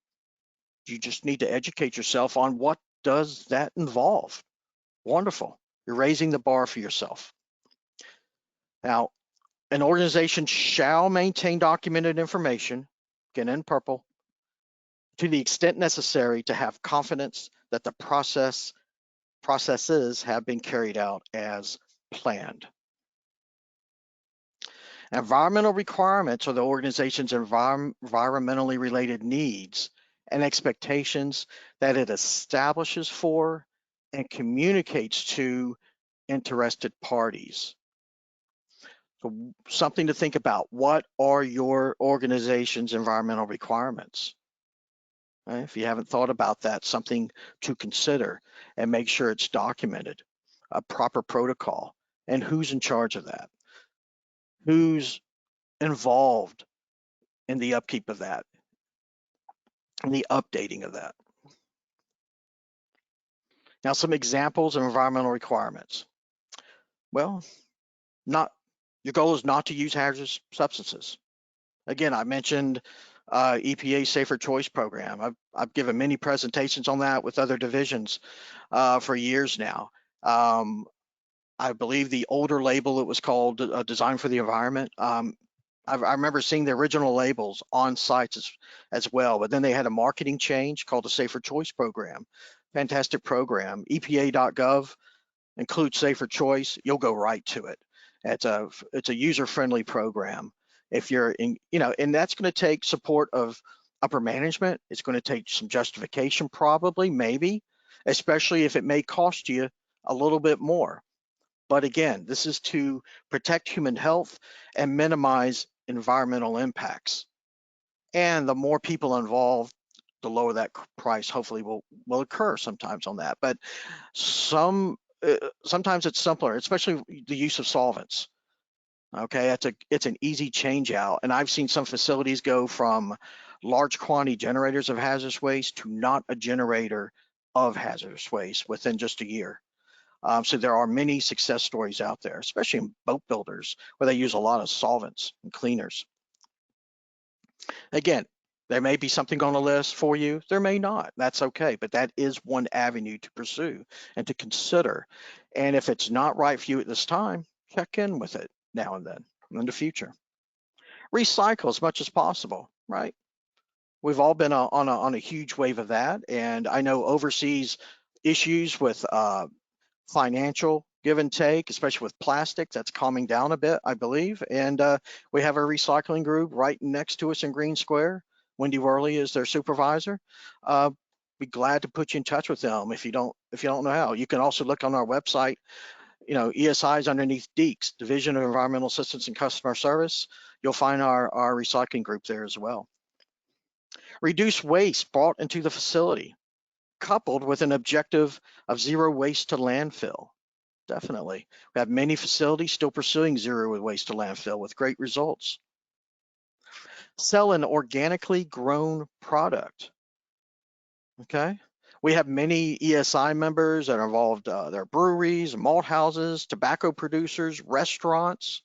you just need to educate yourself on what does that involve? Wonderful. You're raising the bar for yourself. Now, an organization shall maintain documented information, again in purple, to the extent necessary to have confidence that the processes have been carried out as planned. Environmental requirements are the organization's environmentally related needs and expectations that it establishes for and communicates to interested parties. So something to think about. What are your organization's environmental requirements? Right? If you haven't thought about that, something to consider and make sure it's documented, a proper protocol, and who's in charge of that? Who's involved in the upkeep of that and the updating of that? Now, some examples of environmental requirements. Well, your goal is not to use hazardous substances. Again, I mentioned EPA Safer Choice Program. I've given many presentations on that with other divisions for years now. I believe the older label, it was called Design for the Environment. I remember seeing the original labels on sites as well, but then they had a marketing change called the Safer Choice Program. Fantastic program. EPA.gov includes Safer Choice. You'll go right to it. It's a user-friendly program. If you're in, and that's going to take support of upper management. It's going to take some justification, probably, maybe, especially if it may cost you a little bit more. But again, this is to protect human health and minimize environmental impacts. And the more people involved, the lower that price hopefully will occur sometimes on that. But sometimes it's simpler, especially the use of solvents. Okay, it's an easy change out. And I've seen some facilities go from large quantity generators of hazardous waste to not a generator of hazardous waste within just a year. So there are many success stories out there, especially in boat builders, where they use a lot of solvents and cleaners. Again, there may be something on the list for you. There may not. That's okay. But that is one avenue to pursue and to consider. And if it's not right for you at this time, check in with it now and then in the future. Recycle as much as possible, right? We've all been on a huge wave of that. And I know overseas issues with financial give and take, especially with plastic, that's calming down a bit, I believe. And we have a recycling group right next to us in Green Square. Wendy Worley is their supervisor. Be glad to put you in touch with them if you don't know how. You can also look on our website. ESI is underneath DEECS, Division of Environmental Assistance and Customer Service. You'll find our recycling group there as well. Reduce waste brought into the facility, coupled with an objective of zero waste to landfill. Definitely. We have many facilities still pursuing zero waste to landfill with great results. Sell an organically grown product. Okay. We have many ESI members that are involved. They're breweries, malt houses, tobacco producers, restaurants.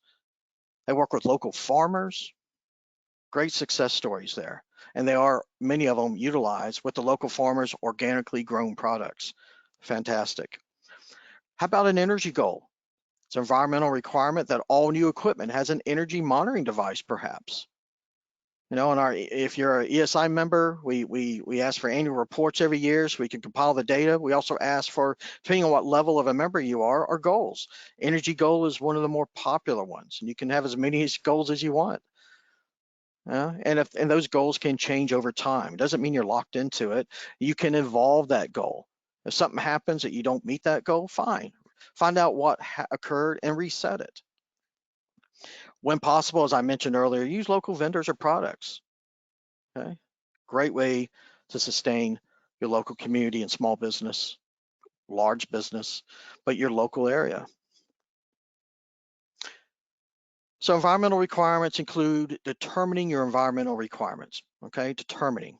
They work with local farmers. Great success stories there. And they are, many of them utilize with the local farmers organically grown products. Fantastic. How about an energy goal? It's an environmental requirement that all new equipment has an energy monitoring device, perhaps. If you're an ESI member, we ask for annual reports every year so we can compile the data. We also ask for, depending on what level of a member you are, our goals. Energy goal is one of the more popular ones, and you can have as many goals as you want. And those goals can change over time. It doesn't mean you're locked into it. You can evolve that goal. If something happens that you don't meet that goal, fine. Find out what occurred and reset it. When possible, as I mentioned earlier, use local vendors or products. Okay, great way to sustain your local community and small business, large business, but your local area. So environmental requirements include determining your environmental requirements. Okay, determining.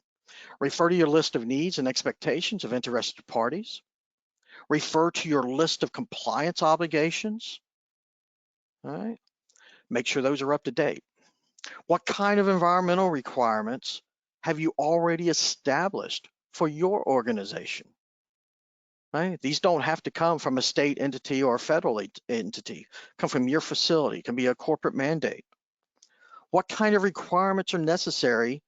Refer to your list of needs and expectations of interested parties. Refer to your list of compliance obligations. All right, make sure those are up to date. What kind of environmental requirements have you already established for your organization? Right? These don't have to come from a state entity or a federal entity. Come from your facility. It can be a corporate mandate. What kind of requirements are necessary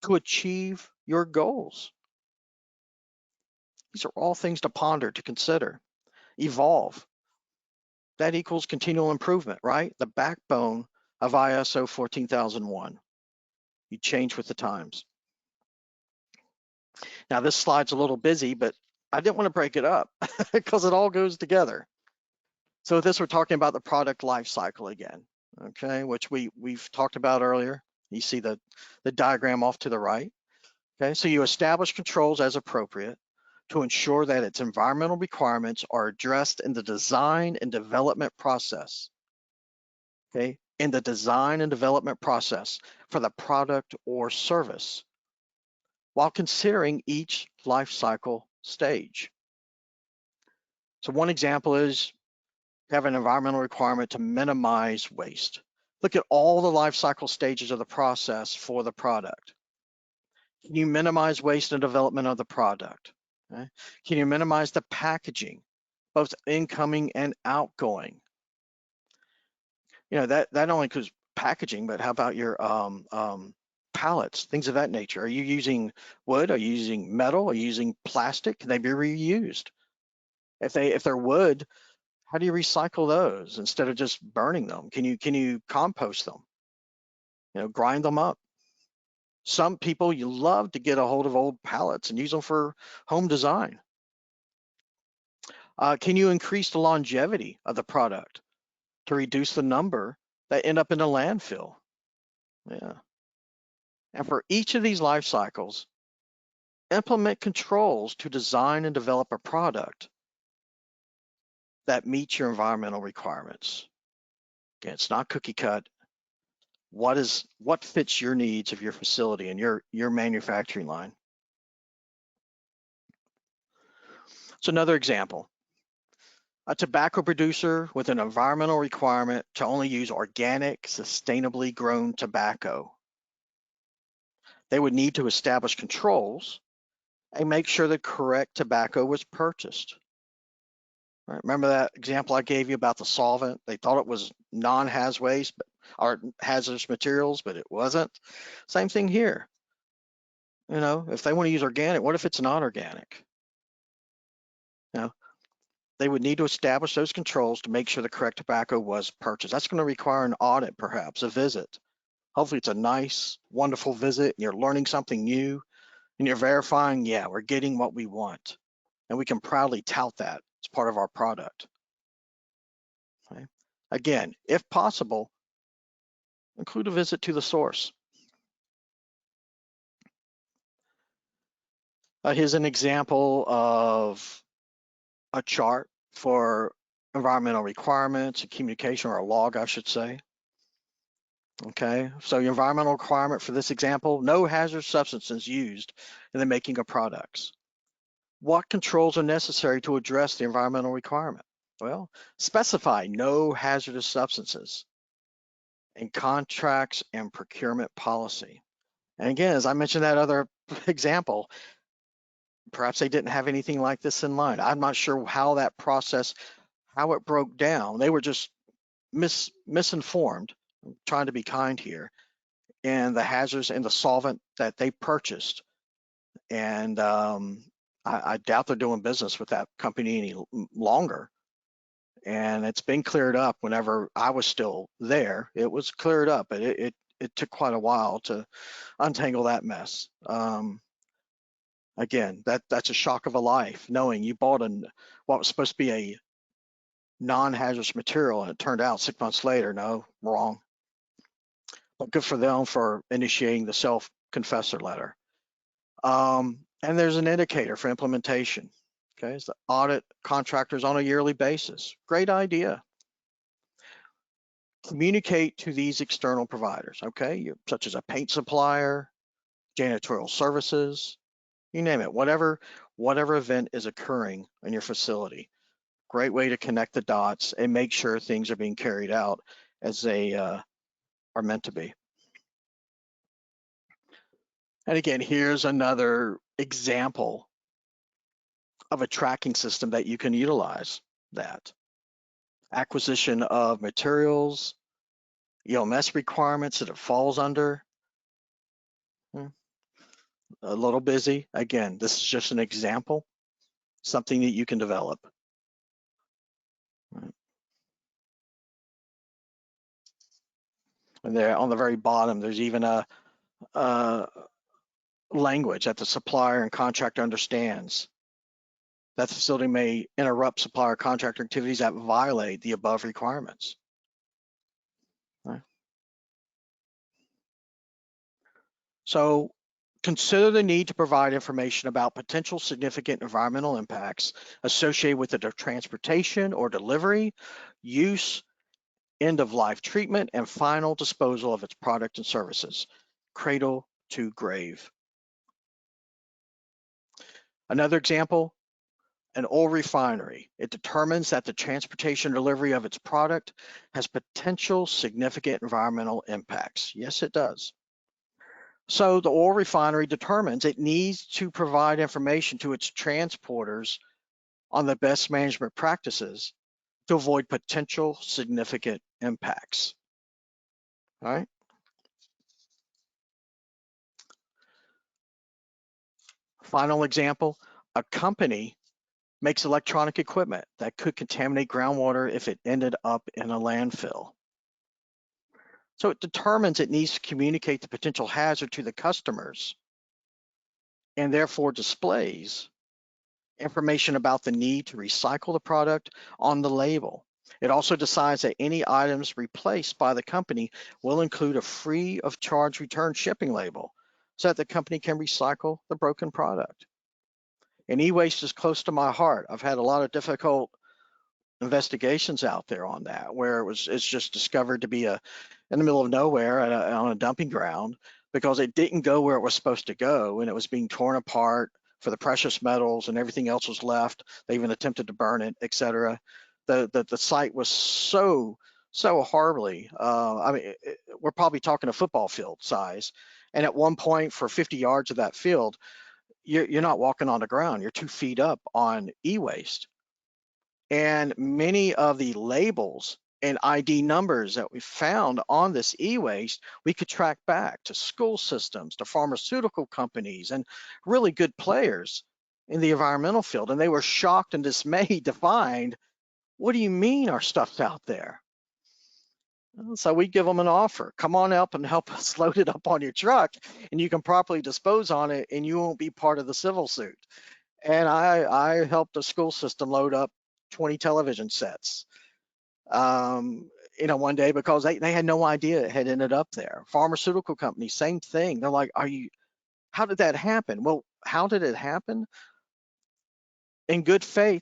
to achieve your goals? These are all things to ponder, to consider. Evolve. That equals continual improvement, right? The backbone of ISO 14001. You change with the times. Now this slide's a little busy, but I didn't want to break it up because it all goes together. So with this, we're talking about the product life cycle again, okay, which we've talked about earlier. You see the diagram off to the right. Okay, so you establish controls as appropriate to ensure that its environmental requirements are addressed in the design and development process. Okay, in the design and development process for the product or service, while considering each life cycle stage. So one example is you have an environmental requirement to minimize waste. Look at all the life cycle stages of the process for the product. Can you minimize waste in development of the product? Okay. Can you minimize the packaging, both incoming and outgoing? You know, that not only includes packaging, but how about your pallets, things of that nature? Are you using wood? Are you using metal? Are you using plastic? Can they be reused? If they're wood, how do you recycle those instead of just burning them? Can you compost them? You know, grind them up. Some people, you love to get a hold of old pallets and use them for home design. Can you increase the longevity of the product to reduce the number that end up in the landfill? Yeah. And for each of these life cycles, implement controls to design and develop a product that meets your environmental requirements. Again, it's not cookie cut. What fits your needs of your facility and your manufacturing line? So another example, a tobacco producer with an environmental requirement to only use organic, sustainably grown tobacco. They would need to establish controls and make sure the correct tobacco was purchased. Right, remember that example I gave you about the solvent? They thought it was non-haz waste or hazardous materials, but it wasn't. Same thing here. You know, if they want to use organic, what if it's not organic? You know, they would need to establish those controls to make sure the correct tobacco was purchased. That's going to require an audit, perhaps, a visit. Hopefully it's a nice, wonderful visit and you're learning something new and you're verifying, yeah, we're getting what we want. And we can proudly tout that as part of our product. Okay. Again, if possible, include a visit to the source. Here's an example of a chart for environmental requirements, a communication or a log, I should say. Okay, so your environmental requirement for this example, no hazardous substances used in the making of products. What controls are necessary to address the environmental requirement? Well, specify no hazardous substances in contracts and procurement policy. And again, as I mentioned that other example, perhaps they didn't have anything like this in mind. I'm not sure how that process, how it broke down. They were just misinformed, I'm trying to be kind here, and the hazards and the solvent that they purchased. And I doubt they're doing business with that company any longer. And it's been cleared up whenever I was still there. It was cleared up, but it took quite a while to untangle that mess. Again, that's a shock of a life, knowing you bought what was supposed to be a non-hazardous material and it turned out 6 months later, no, wrong. But good for them for initiating the self-confessor letter. And there's an indicator for implementation. Okay, it's the audit contractors on a yearly basis. Great idea. Communicate to these external providers, okay, such as a paint supplier, janitorial services, you name it, whatever event is occurring in your facility. Great way to connect the dots and make sure things are being carried out as they are meant to be. And again, here's another example of a tracking system that you can utilize. That acquisition of materials, EMS requirements that it falls under. A little busy. Again, this is just an example, something that you can develop. And there on the very bottom, there's even a language that the supplier and contractor understands. That the facility may interrupt supplier contractor activities that violate the above requirements. Right. So consider the need to provide information about potential significant environmental impacts associated with the transportation or delivery, use, end-of-life treatment, and final disposal of its product and services, cradle to grave. Another example, an oil refinery. It determines that the transportation or delivery of its product has potential significant environmental impacts. Yes, it does. So the oil refinery determines it needs to provide information to its transporters on the best management practices to avoid potential significant impacts. All right. Final example, a company makes electronic equipment that could contaminate groundwater if it ended up in a landfill. So it determines it needs to communicate the potential hazard to the customers and therefore displays information about the need to recycle the product on the label. It also decides that any items replaced by the company will include a free of charge return shipping label so that the company can recycle the broken product. And e-waste is close to my heart. I've had a lot of difficult investigations out there on that, where it's just discovered to be in the middle of nowhere on a dumping ground because it didn't go where it was supposed to go, and it was being torn apart for the precious metals, and everything else was left. They even attempted to burn it, etc. The site was so horribly. I mean, we're probably talking a football field size, and at one point, for 50 yards of that field, you're not walking on the ground. You're 2 feet up on e-waste. And many of the labels and ID numbers that we found on this e-waste, we could track back to school systems, to pharmaceutical companies, and really good players in the environmental field. And they were shocked and dismayed to find, what do you mean our stuff's out there? So we give them an offer. Come on up and help us load it up on your truck, and you can properly dispose on it, and you won't be part of the civil suit. And I helped the school system load up 20 television sets, one day, because they had no idea it had ended up there. Pharmaceutical companies, same thing. They're like, how did that happen? Well, how did it happen? In good faith,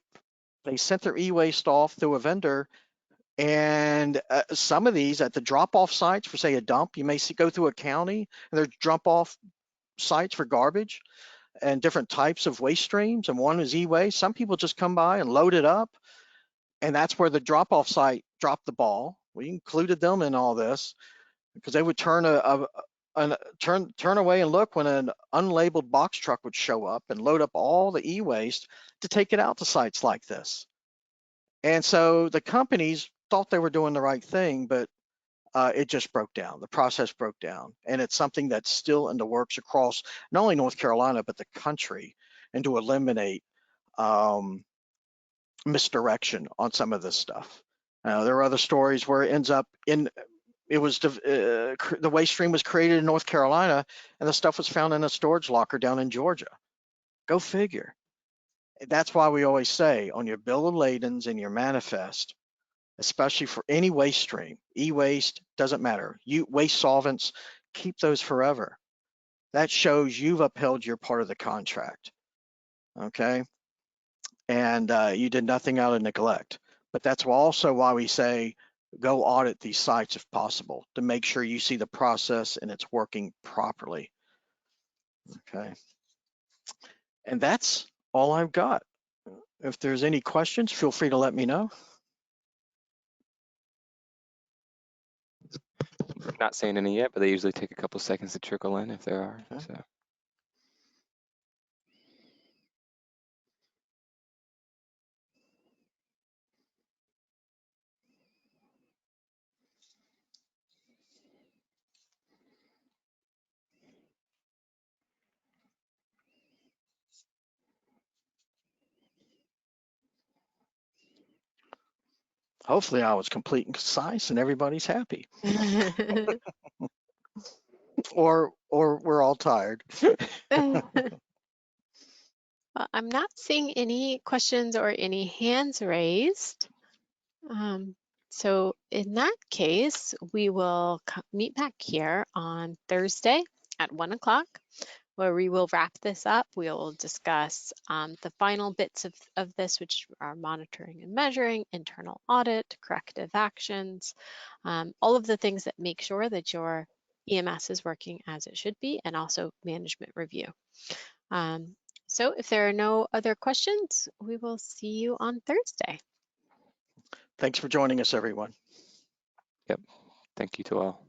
they sent their e-waste off through a vendor. And some of these at the drop-off sites for, say, a dump, you may go through a county, and there's drop-off sites for garbage and different types of waste streams, and one is e-waste. Some people just come by and load it up, and that's where the drop-off site dropped the ball. We included them in all this because they would turn away and look when an unlabeled box truck would show up and load up all the e-waste to take it out to sites like this. And so the companies thought they were doing the right thing, but it just broke down. The process broke down, and it's something that's still in the works across not only North Carolina but the country, and to eliminate misdirection on some of this stuff. There are other stories where it ends up the waste stream was created in North Carolina, and the stuff was found in a storage locker down in Georgia. Go figure. That's why we always say on your bill of ladings and your manifest, especially for any waste stream, e-waste, doesn't matter. Waste solvents, keep those forever. That shows you've upheld your part of the contract, okay? And you did nothing out of neglect. But that's also why we say go audit these sites if possible, to make sure you see the process and it's working properly, okay? And that's all I've got. If there's any questions, feel free to let me know. Not seeing any yet, but they usually take a couple seconds to trickle in if there are. Okay. So. Hopefully I was complete and concise and everybody's happy. Or we're all tired. Well, I'm not seeing any questions or any hands raised. So in that case, we will meet back here on Thursday at 1 o'clock, where we will wrap this up. We'll discuss the final bits of this, which are monitoring and measuring, internal audit, corrective actions, all of the things that make sure that your EMS is working as it should be, and also management review. So if there are no other questions, we will see you on Thursday. Thanks for joining us, everyone. Yep. Thank you to all.